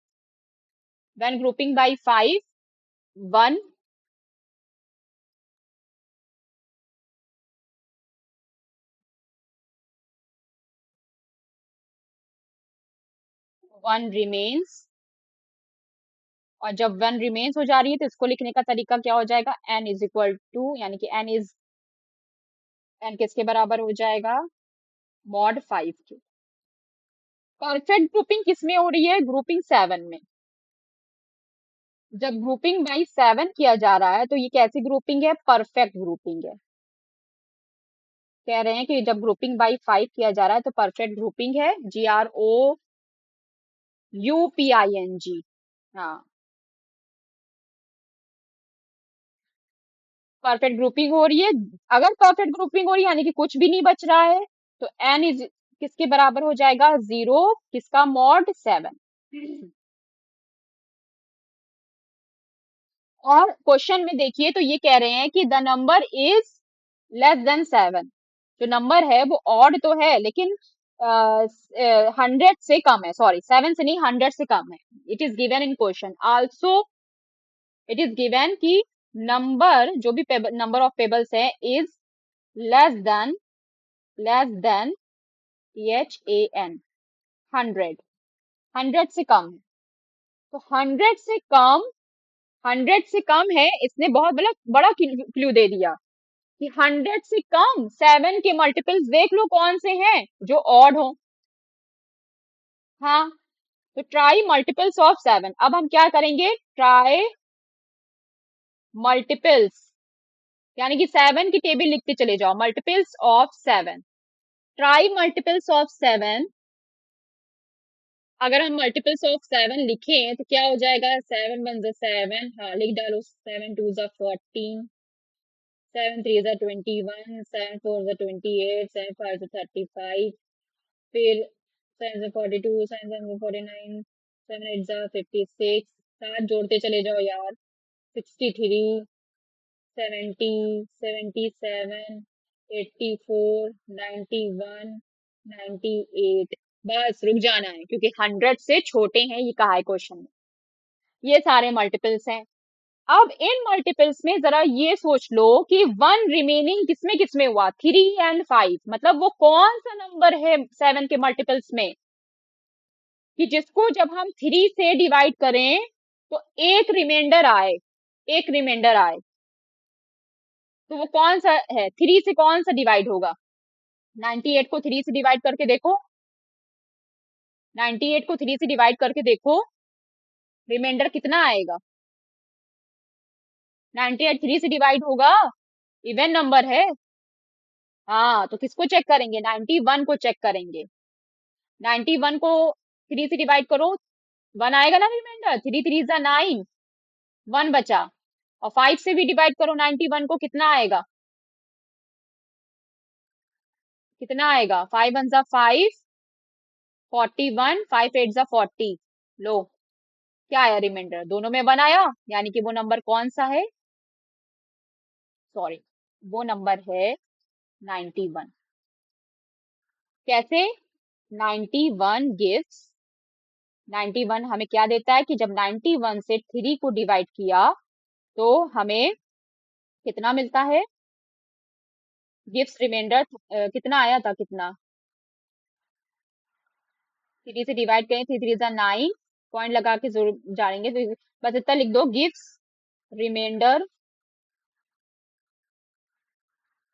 When grouping by five one one remains, और जब वन रिमेन्स हो जा रही है तो इसको लिखने का तरीका क्या हो जाएगा, एन इज इक्वल टू, यानी कि एन किसके बराबर हो जाएगा, मॉड फाइव के। परफेक्ट ग्रुपिंग किसमें हो रही है, ग्रुपिंग सेवन में। जब ग्रुपिंग बाई सेवन किया जा रहा है तो ये कैसी ग्रुपिंग है, परफेक्ट ग्रुपिंग है। कह रहे हैं कि जब ग्रुपिंग बाई फाइव किया जा रहा है तो परफेक्ट ग्रुपिंग है, GROUPING। हाँ, परफेक्ट ग्रुपिंग हो रही है। अगर परफेक्ट ग्रुपिंग हो रही है यानी कि कुछ भी नहीं बच रहा है, तो एन इज किसके बराबर हो जाएगा, जीरो, किसका, मॉड सेवन। और क्वेश्चन में देखिए तो ये कह रहे हैं कि the number is less than seven. जो नंबर है वो ऑड तो है लेकिन हंड्रेड से कम है, सॉरी सेवन से नहीं, हंड्रेड से कम है। It is given in question also, it is given कि नंबर, जो भी नंबर ऑफ पेबल्स है is less than, less than, THAN, hundred, hundred से कम है। तो हंड्रेड से कम है, इसने बहुत बड़ा बड़ा क्लू दे दिया कि हंड्रेड से कम सेवन के मल्टीपल्स देख लो कौन से हैं जो ऑड हो। हाँ, तो ट्राई मल्टीपल्स ऑफ सेवन। अब हम क्या करेंगे, ट्राई मल्टीपल्स, यानी कि सेवन की टेबल लिखते चले जाओ, multiples of seven. Try multiples of seven अगर हम मल्टीपल्स ऑफ 7 लिखें तो क्या हो जाएगा? 7 1 7, हाँ लिख डालो। 7 2 14, 7 3 21, 7 4 28, 7 5 35, फिर 7 से 42, 7 7 49, 7 8 56, सात जोड़ते चले जाओ यार। 63, 70, 77, 84, 91, 98। बस रुक जाना है क्योंकि 100 से छोटे हैं, ये कहा है क्वेश्चन में। ये सारे मल्टीपल्स हैं। अब इन मल्टीपल्स में जरा ये सोच लो कि वन रिमेनिंग किसमें किसमें हुआ? 3 और 5, मतलब वो कौन सा नंबर है 7 के मल्टीपल्स में कि जिसको जब हम 3 से डिवाइड करें तो एक रिमाइंडर आए, एक रिमाइंडर आए। तो वो कौन सा है? 3 से कौन सा डिवाइड होगा? 98 को 3 से डिवाइड करके देखो। 98 को 3 से डिवाइड करके देखो, रिमाइंडर कितना आएगा? 98 3 से डिवाइड होगा, इवन नंबर है। हाँ, तो किसको चेक करेंगे? 91 को चेक करेंगे। 91 को 3 से डिवाइड करो, 1 आएगा ना रिमाइंडर। 3 3 जा 9, 1 बचा। और 5 से भी डिवाइड करो 91 को, कितना आएगा? कितना आएगा? 5 1 जा 5, 41, 5 8 जा 40। लो, क्या आया रिमाइंडर? दोनों में 1 आया, यानी कि वो नंबर कौन सा है? सॉरी, वो नंबर है 91। कैसे? 91 गिव्स, 91 हमें क्या देता है कि जब 91 से 3 को डिवाइड किया तो हमें कितना मिलता है? गिव्स रिमाइंडर कितना आया था? कितना? 3 से डिवाइड करें, 3 3 जा 9, पॉइंट लगा के जरूर जानेंगे तो बस इतना लिख दो, गिव्स रिमाइंडर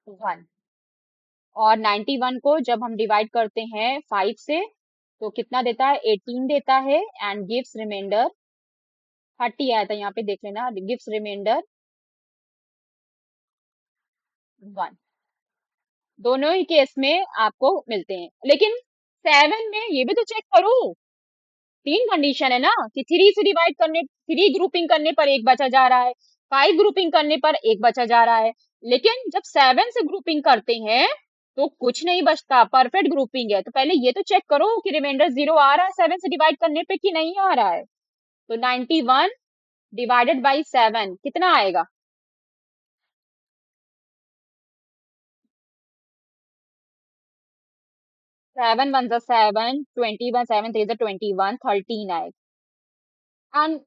1। और 91 को जब हम डिवाइड करते हैं 5 से तो कितना देता है? 18 देता है। एंड गिव्स रिमाइंडर 30 आया था, यहाँ पे देख लेना, गिव्स रिमाइंडर 1। दोनों ही केस में आपको मिलते हैं, लेकिन 7 में ये भी तो चेक करो। 3 कंडीशन है ना कि 3 से डिवाइड करने, 3 ग्रुपिंग करने पर एक बचा जा रहा है, 5 ग्रुपिंग करने पर एक बचा जा रहा है। लेकिन जब 7 से ग्रुपिंग करते हैं तो कुछ नहीं बचता, परफेक्ट ग्रुपिंग है। तो पहले ये तो चेक करो कि रिमाइंडर 0 आ रहा है 7 से डिवाइड करने पे कि नहीं आ रहा है। तो 91 डिवाइडेड बाई 7 कितना आएगा? 7 1 जा 7, 21, 7 3 जा 21, 13 आएगा। एंड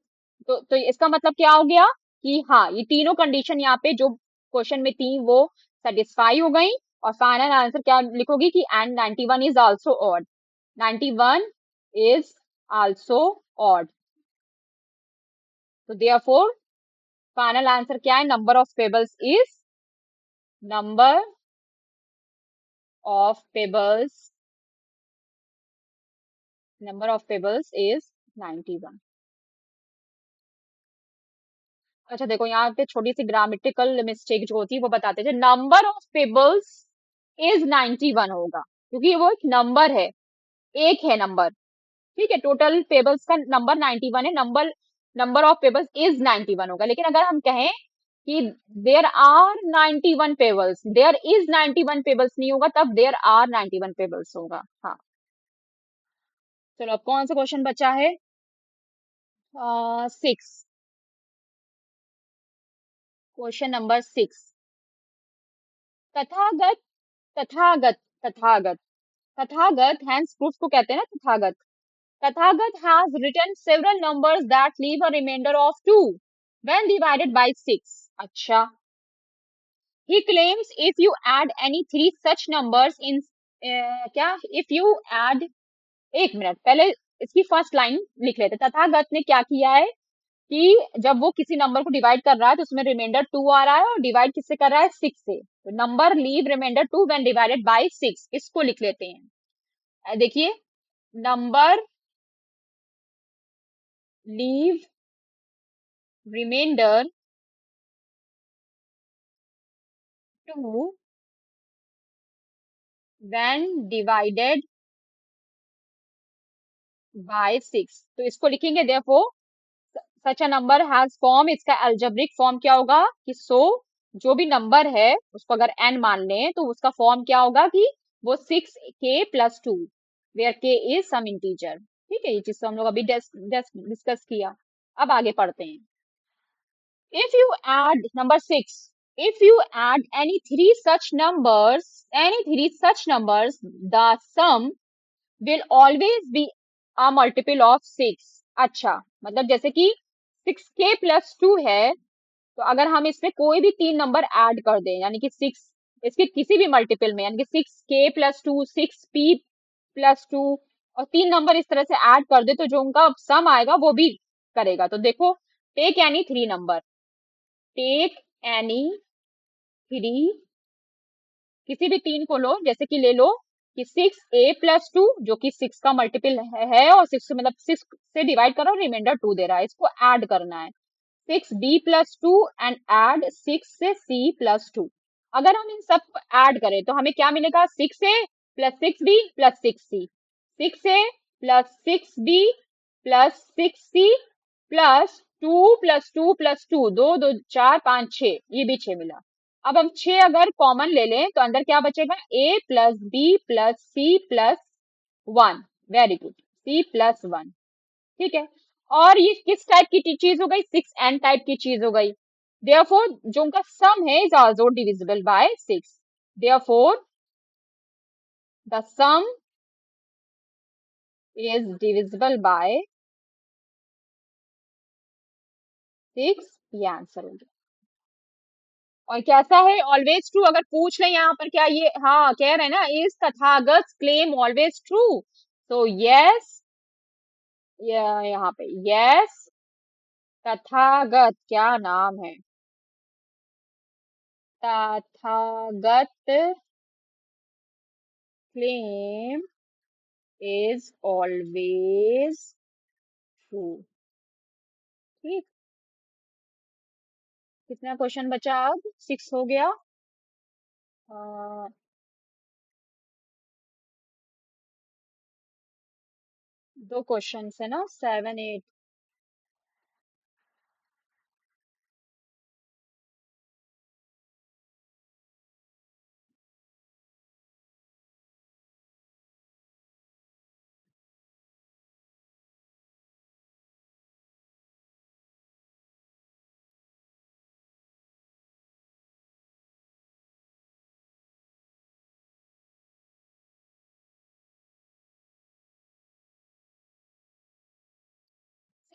तो इसका मतलब क्या हो गया कि हाँ, ये तीनों कंडीशन यहाँ पे जो क्वेश्चन में थी वो सेटिस्फाई हो गई। और फाइनल आंसर क्या लिखोगी कि and 91 is also odd. 91 is also odd. तो देयरफॉर फाइनल आंसर क्या है? Number of pebbles is, number of pebbles, number of pebbles is 91। अच्छा देखो, यहाँ पे छोटी सी ग्रामेटिकल मिस्टेक जो होती है वो बताते थे। नंबर ऑफ पेबल्स इज 91 होगा क्योंकि वो एक नंबर है, एक है नंबर। ठीक है, टोटल पेबल्स का नंबर 91 है, number number of pebbles is 91 होगा। लेकिन अगर हम कहें कि there are 91 pebbles, there is 91 pebbles नहीं होगा, तब देयर आर 91 पेबल्स होगा। हाँ, चलो अब कौन सा क्वेश्चन बचा है? 6, question number 6। Tathagat, Tathagat, Tathagat, Tathagat hence proof को कहते हैं ना, Tathagata. Tathagat has written several numbers that leave a remainder of 2 when divided by 6. अच्छा, he claims if you add any three such numbers in क्या, if you add, एक मिनट पहले इसकी फर्स्ट लाइन लिख लेते। तथागत ने क्या किया है कि जब वो किसी नंबर को डिवाइड कर रहा है तो उसमें रिमाइंडर 2 आ रहा है और डिवाइड किससे कर रहा है? 6 से। तो number leave remainder 2 when divided by 6, इसको लिख लेते हैं। देखिए, number leave remainder 2 when divided by 6, तो इसको लिखेंगे therefore such a number has form, इसका एल्जेब्रिक फॉर्म क्या होगा कि जो भी नंबर है उसको अगर n मान लें तो उसका फॉर्म क्या होगा कि वो 6k+2, where k is some integer. ठीक है, ये चीज तो हम लोग अभी डिस्कस किया। अब आगे पढ़ते हैं। If you add number 6, if you add any three such numbers, the sum will always be a multiple of 6। अच्छा, मतलब जैसे कि 6k+2 है, तो अगर हम इसमें कोई भी तीन नंबर ऐड कर दें, यानी कि 6 इसके किसी भी मल्टीपल में, यानी कि 6k+2, 6p+2, और तीन नंबर इस तरह से ऐड कर दे, तो जो उनका सम आएगा वो भी करेगा। तो देखो, take any three number, take any three, किसी भी तीन को लो, जैसे कि ले लो कि 6a+2, जो कि 6 का मल्टीपल है, और 6 मतलब 6 से डिवाइड करो, रिमाइंडर 2 दे रहा है, इसको ऐड करना है। 6b+2 and add 6c+2। अगर हम इन सब को ऐड करें तो हमें क्या मिलेगा? 6a+6b+6c, 6a+6b+6c +2 +2 +2, 2 2 4 5 6, ये भी 6 मिला। अब हम 6 अगर कॉमन ले लें तो अंदर क्या बचेगा? a+b+c+1। Very good, c+1। ठीक है, और ये किस टाइप की चीज हो गई? 6n टाइप की चीज हो गई। देयरफॉर जो उनका सम है is also divisible by 6। Therefore the some is divisible by 6, ये आंसर हो गया। और कैसा है? Always true. अगर पूछ लें यहाँ पर क्या ये, हाँ कह रहे हैं ना, is Tathagat claim always true, तो यस, यहाँ पे यस, तथागत क्या नाम है? Tathagat claim is always true। ठीक, कितना क्वेश्चन बचा? अब 6 हो गया। अ, दो क्वेश्चन है ना, 7 8।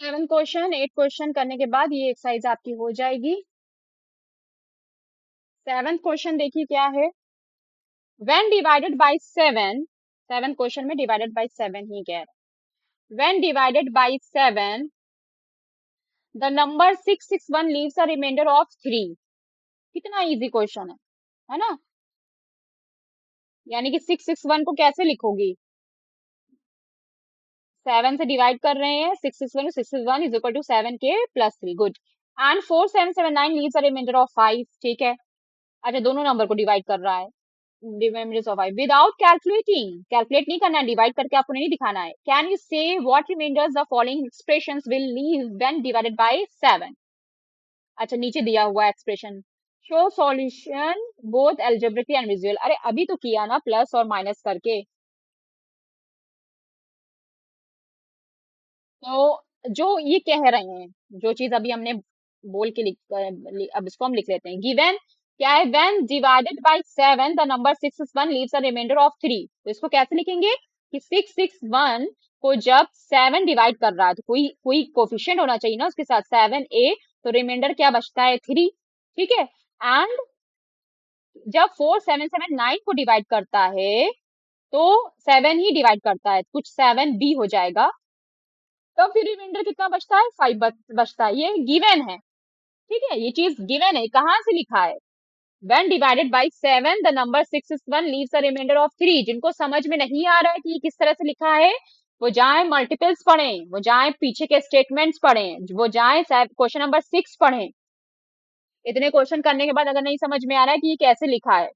7 क्वेश्चन 8 क्वेश्चन करने के बाद ये एक्सरसाइज आपकी हो जाएगी। 7th क्वेश्चन देखिए क्या है। when divided by 7, 7 क्वेश्चन में डिवाइडेड बाय 7 ही कह रहा है। when divided by 7 the number 661 leaves a remainder of 3। कितना इजी क्वेश्चन है ना? यानी कि 661 को कैसे लिखोगी? 7 से डिवाइड कर रहे हैं, 661, 661 is equal to 7k+3। Good. And 4779 leaves a remainder of 5। ठीक है, अच्छा दोनों नंबर को डिवाइड कर रहा है, remainder of 5 without calculating, calculate नहीं करना है, डिवाइड करके आपको नहीं दिखाना है। Can you say what remainders the following expressions will leave when divided by 7? अच्छा, नीचे दिया हुआ expression, show solution both algebraically and visual. अरे अभी तो किया ना, प्लस और माइनस करके। तो जो ये कह रहे हैं, जो चीज अभी हमने बोल के अब इसको हम लिख लेते हैं। गिवन क्या है? When divided by 7 the number 661 leaves a remainder of 3। तो इसको कैसे लिखेंगे कि 661 को जब 7 डिवाइड कर रहा है तो कोई कोई कोफिशिएंट होना चाहिए ना उसके साथ, 7a, तो रिमाइंडर क्या बचता है? 3। ठीक है, एंड जब 4779 को डिवाइड करता है तो 7 ही डिवाइड करता है, कुछ 7b हो जाएगा, तो फिर रिमाइंडर कितना बचता है? 5 बचता है। ये गिवन है, ठीक है, ये चीज गिवन है। कहाँ से लिखा है? when divided by 7 the number 661 leaves a remainder of 3। जिनको समझ में नहीं आ रहा है कि ये किस तरह से लिखा है, वो जाए मल्टीपल्स पढ़ें, वो जाए पीछे के स्टेटमेंट्स पढ़ें, वो जाए क्वेश्चन नंबर 6 पढ़ें। इतने क्वेश्चन करने के बाद अगर नहीं समझ में आ रहा है कि ये कैसे लिखा है,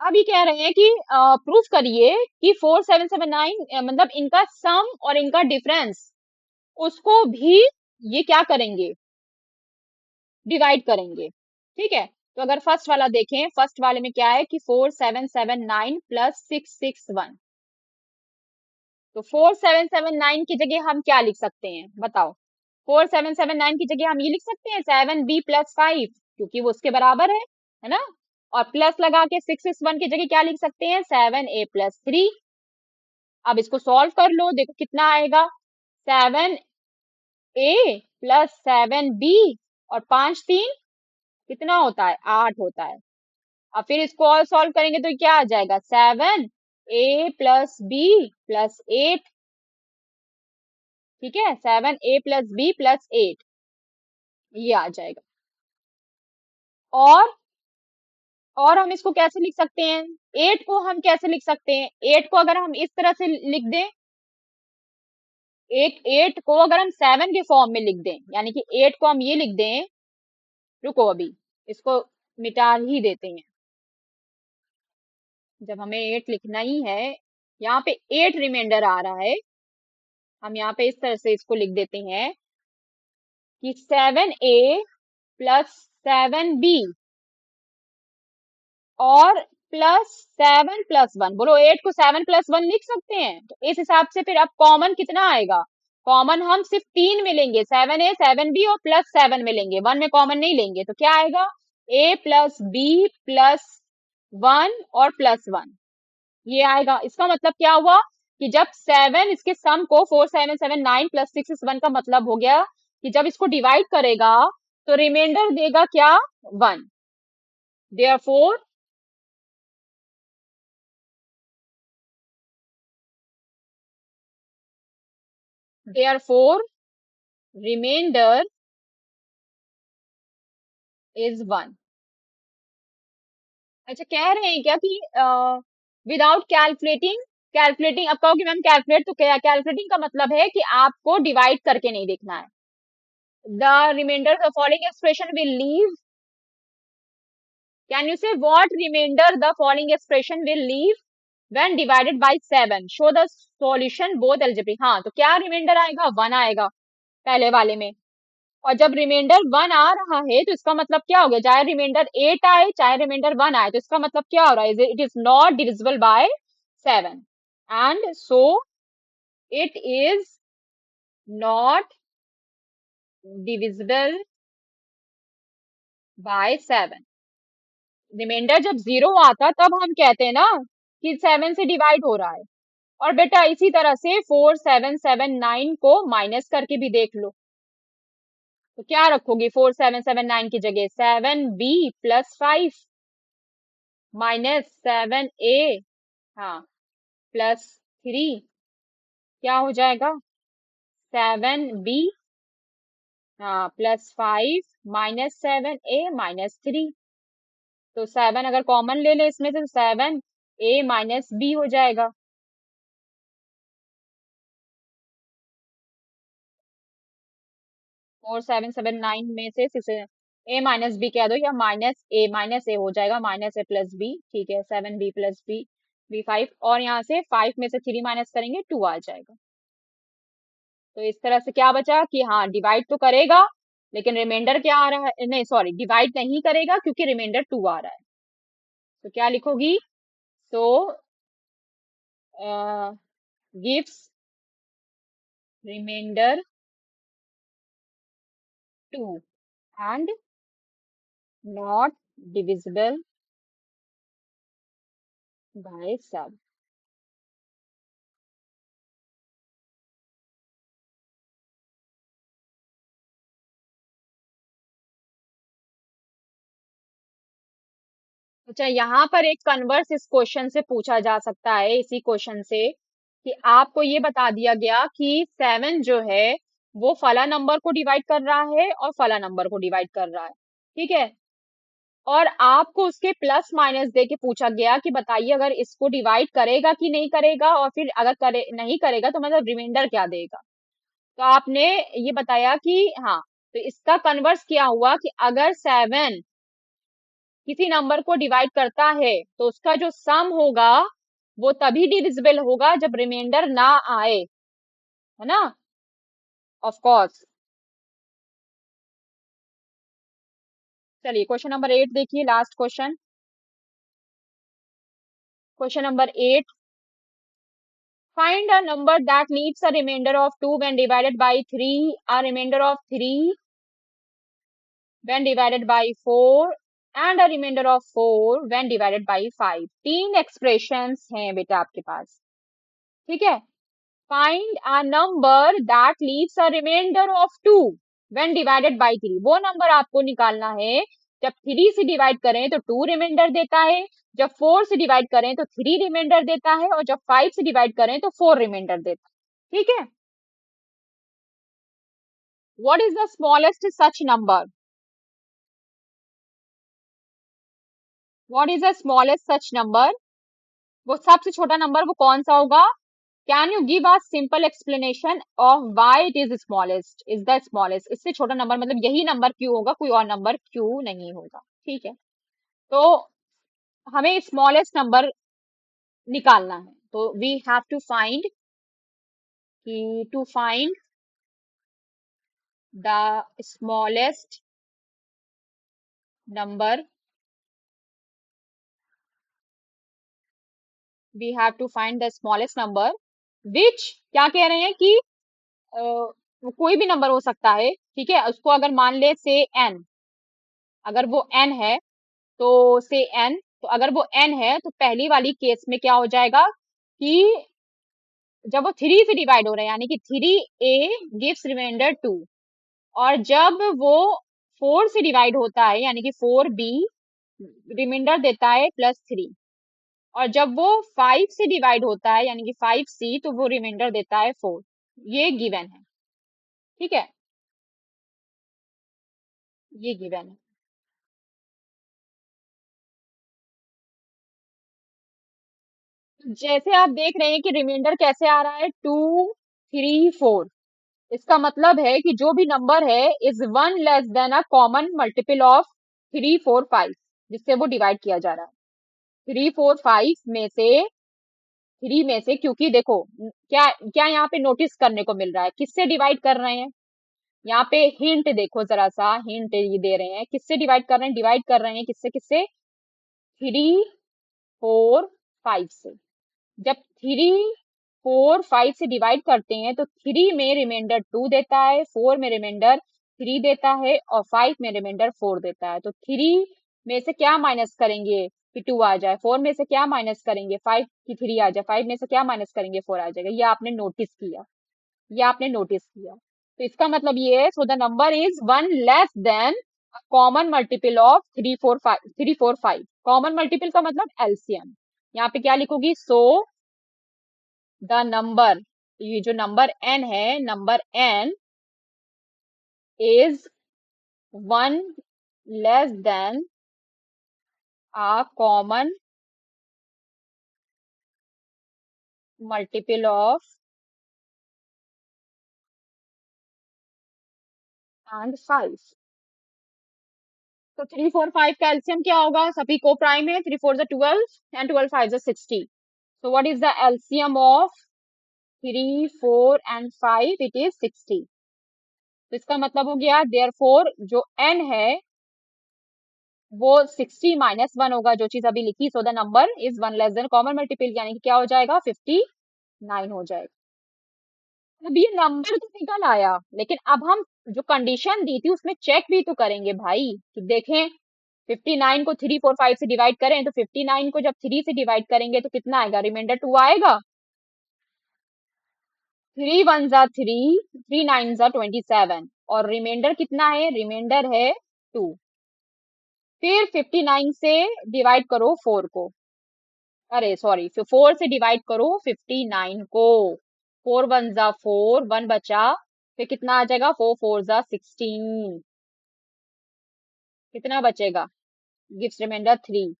अब ये कह रहे हैं कि प्रूफ करिए कि 4779 मतलब इनका सम और इनका डिफरेंस उसको भी ये क्या करेंगे, डिवाइड करेंगे। ठीक है, तो अगर फर्स्ट वाला देखें, फर्स्ट वाले में क्या है कि 4779 प्लस 661, तो 4779 की जगह हम क्या लिख सकते हैं बताओ। 4779 की जगह हम ये लिख सकते हैं 7b+5, क्योंकि वो उसके बराबर है ना। और प्लस लगा के 661 की जगह क्या लिख सकते हैं 7a+3। अब इसको सॉल्व कर लो, देखो कितना आएगा, 7a+7b और 5 3 कितना होता है 8 होता है। अब फिर इसको और सॉल्व करेंगे तो क्या आ जाएगा 7a+b+8। ठीक है, 7a+b+8 ये आ जाएगा। और हम इसको कैसे लिख सकते हैं, 8 को हम कैसे लिख सकते हैं, 8 को अगर हम इस तरह से लिख दें, 8 को अगर हम 7 के फॉर्म में लिख दें, यानी कि 8 को हम ये लिख दें, रुको अभी इसको मिटा ही देते हैं, जब हमें 8 लिखना ही है, यहाँ पे 8 रिमाइंडर आ रहा है, हम यहाँ पे इस तरह से इसको लिख देते हैं कि 7a+7b और +7+1, बोलो 8 को 7+1 लिख सकते हैं, तो इस हिसाब से फिर अब कॉमन कितना आएगा, कॉमन हम सिर्फ 3 में लेंगे, 7a 7b और +7 में लेंगे, 1 में कॉमन नहीं लेंगे, तो क्या आएगा a+b+1 और +1 ये आएगा। इसका मतलब क्या हुआ कि जब 7 इसके सम को 4779 प्लस 6 का मतलब हो गया कि जब इसको डिवाइड करेगा तो रिमाइंडर देगा क्या 1। Therefore therefore remainder is 1। अच्छा, कह रहे हैं क्या कि विदाउट कैलकुलेटिंग, कैलकुलेटिंग अब कहोगे मैम कैलकुलेट तो क्या, कैलकुलेटिंग का मतलब है कि आपको डिवाइड करके नहीं देखना है। The remainder the following expression will leave, can you say what remainder the following expression will leave when divided by 7, show the solution both algebraic। हाँ, तो क्या रिमाइंडर आएगा 1 आएगा पहले वाले में, और जब रिमाइंडर 1 आ रहा है तो इसका मतलब क्या हो गया, चाहे रिमाइंडर 8 आए चाहे रिमाइंडर 1 आए, तो इसका मतलब क्या हो रहा है, it is not divisible by 7 and so it is not divisible by 7। Remainder जब 0 आता तब हम कहते हैं ना कि 7 से डिवाइड हो रहा है। और बेटा इसी तरह से 4779 को माइनस करके भी देख लो, तो क्या रखोगे 4779 की जगह 7b+5 -7a, हाँ, +3, क्या हो जाएगा 7b, हाँ, +5 -7a -3, तो 7 अगर कॉमन ले ले इसमें से तो 7a-b हो जाएगा। 4779 में से 6 a-b कह दो या -a हो जाएगा, -a+b, ठीक है, 7b+b 5, और यहाँ से 5 में से 3 माइनस करेंगे 2 आ जाएगा। तो इस तरह से क्या बचा कि हाँ डिवाइड तो करेगा लेकिन रिमाइंडर क्या आ रहा है, नहीं सॉरी डिवाइड नहीं करेगा क्योंकि रिमाइंडर 2 आ रहा है। तो क्या लिखोगी, so gives remainder 2 and not divisible by 7। अच्छा, यहाँ पर एक कन्वर्स इस क्वेश्चन से पूछा जा सकता है, इसी क्वेश्चन से, कि आपको ये बता दिया गया कि 7 जो है वो फला नंबर को डिवाइड कर रहा है और फला नंबर को डिवाइड कर रहा है, ठीक है, और आपको उसके प्लस माइनस दे के पूछा गया कि बताइए अगर इसको डिवाइड करेगा कि नहीं करेगा, और फिर अगर नहीं करेगा तो मतलब रिमाइंडर क्या देगा। तो आपने ये बताया कि हाँ, तो इसका कन्वर्स क्या हुआ कि अगर 7 किसी नंबर को डिवाइड करता है तो उसका जो सम होगा वो तभी डिविजिबल होगा जब रिमाइंडर ना आए, है ना, ऑफ कोर्स। चलिए क्वेश्चन नंबर 8 देखिए, last question. Question number 8, find a number that leaves a remainder of 2 when divided by 3, a remainder of 3 when divided by 4 and a remainder of 4 when divided by 5। तीन एक्सप्रेशंस हैं बेटा आपके पास, ठीक है। Find a number that leaves a remainder of 2 when divided by 3। वो नंबर आपको निकालना है जब 3 से डिवाइड करें तो 2 रिमाइंडर देता है, जब 4 से डिवाइड करें तो 3 रिमाइंडर देता है, और जब 5 से डिवाइड करें तो 4 रिमाइंडर देता है, ठीक है। What is the smallest such number? What is the smallest such number? वो सबसे छोटा नंबर वो कौन सा होगा? Can you give a simple explanation of why it is smallest, is the smallest? इससे छोटा नंबर मतलब यही नंबर क्यों होगा, कोई और नंबर क्यों नहीं होगा, ठीक है। तो हमें स्मॉलेस्ट नंबर निकालना है, तो वी हैव टू फाइंड, कि to find the smallest number we have to find the smallest number which, क्या कह रहे हैं कि कोई भी नंबर हो सकता है, ठीक है। उसको अगर मान ले से एन, अगर वो एन है तो से एन, तो अगर वो एन है तो पहली वाली केस में क्या हो जाएगा कि जब वो 3 से डिवाइड हो रहा है यानी कि 3a गिव्स रिमाइंडर 2, और जब वो 4 से डिवाइड होता है यानी कि 4b रिमाइंडर देता है +3, और जब वो 5 से डिवाइड होता है यानी कि 5c तो वो रिमाइंडर देता है 4। ये गिवन है, ठीक है, ये गिवन है। जैसे आप देख रहे हैं कि रिमाइंडर कैसे आ रहा है, 2, 3, 4। इसका मतलब है कि जो भी नंबर है is one less than a common multiple of 3, 4, 5, जिससे वो डिवाइड किया जा रहा है। 3, 4, 5 में से, 3 में से, क्योंकि देखो क्या क्या यहाँ पे नोटिस करने को मिल रहा है, किससे डिवाइड कर रहे हैं, यहाँ पे हिंट देखो, जरा सा हिंट ये दे रहे हैं, किससे डिवाइड कर रहे हैं, डिवाइड कर रहे हैं किससे किससे, 3, 4, 5 से। जब 3, 4, 5 से डिवाइड करते हैं तो 3 में रिमाइंडर 2 देता है, 4 में रिमाइंडर 3 देता है, और 5 में रिमाइंडर 4 देता है। तो 3 में से क्या माइनस करेंगे कि 2 आ जाए, 4 में से क्या माइनस करेंगे 5 की 3 आ जाए, 5 में से क्या माइनस करेंगे 4 आ जाएगा। ये आपने नोटिस किया, ये आपने नोटिस किया। तो इसका मतलब ये है, so the number is one less than common multiple of 3, 4, 5। Common multiple का मतलब एलसीएम। यहाँ पे क्या लिखोगी, सो द नंबर, ये जो नंबर n है, number n is one less than a common multiple of and 5। तो 3, 4, 5 का एलसीएम क्या होगा, सभी को प्राइम है, 3, 4 12 and 12, 5 60। So what is the LCM of 3, 4 and 5? It is 60। तो इसका मतलब हो गया देयरफॉर जो n है वो 60 - 1 होगा, जो चीज अभी लिखी। So the number is one less than common multiple, यानी कि क्या हो जाएगा, 59 हो जाएगा। अब ये नंबर तो निकल आया, लेकिन अब हम जो कंडीशन दी थी उसमें चेक भी तो करेंगे भाई, कि देखें 59 को 3, 4, 5 से डिवाइड करें तो 59 को जब 3 से डिवाइड करेंगे तो कितना आएगा, रिमाइंडर 2 आएगा। 3 1 जा 3, 3 9 जा 27, और रिमाइंडर कितना है, रिमाइंडर है 2। फिर 59 से डिवाइड करो 4 को, अरे सॉरी, फिर 4 से डिवाइड करो 59 को। 4 1 जा 4, 1 बचा, फिर कितना आ जाएगा, 4 4 जा 16, कितना बचेगा, गिव्स रिमाइंडर 3।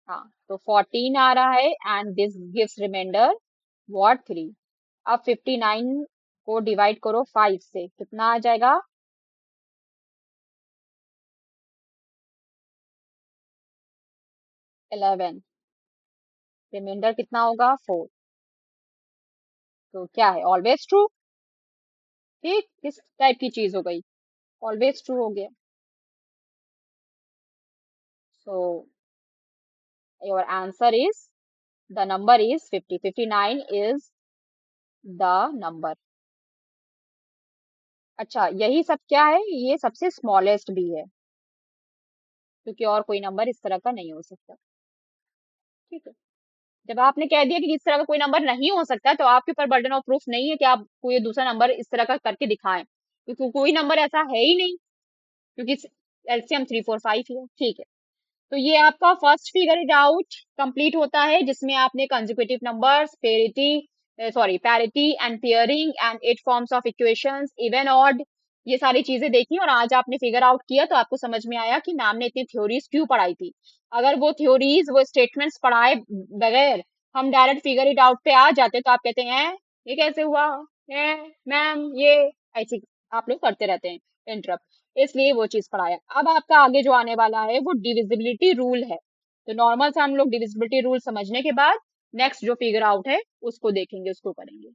हाँ, तो 14 आ रहा है and this gives remainder what, 3। अब 59 को डिवाइड करो 5 से, कितना आ जाएगा, 11, रिमाइंडर कितना होगा 4। तो क्या है, ऑलवेज ट्रू। ठीक, किस टाइप की चीज हो गई, ऑलवेज ट्रू हो गया। So your answer is, the number is 50, 59 is the number. अच्छा, यही सब क्या है, ये सबसे स्मॉलेस्ट भी है, क्योंकि और कोई नंबर इस तरह का नहीं हो सकता। ठीक है, जब आपने कह दिया कि इस तरह का कोई नंबर नहीं हो सकता, तो आपके ऊपर बर्डन ऑफ प्रूफ नहीं है कि आप कोई दूसरा नंबर इस तरह का करके दिखाएं, क्योंकि कोई नंबर ऐसा है ही नहीं, क्योंकि एलसीएम 3 4 5 ही है। ठीक है, तो ये आपका first figure it out complete होता है, जिसमें आपने consecutive numbers, parity and pairing and 8 forms of equations, even odd, ये सारी चीजें देखी, और आज आपने फिगर आउट किया, तो आपको समझ में आया कि मैम ने इतनी थ्योरीज क्यों पढ़ाई थी। अगर वो थ्योरीज, वो स्टेटमेंट्स पढ़ाए बगैर हम डायरेक्ट फिगर इट आउट पे आ जाते, तो आप कहते हैं ये कैसे हुआ है मैम, ये ऐसे आप लोग करते रहते हैं इंटरप्ट, इसलिए वो चीज पढ़ाया। अब आपका आगे जो आने वाला है वो डिविजिबिलिटी रूल है। तो नॉर्मल से हम लोग डिविजिबिलिटी रूल समझने के बाद नेक्स्ट जो फिगर आउट है उसको देखेंगे, उसको करेंगे।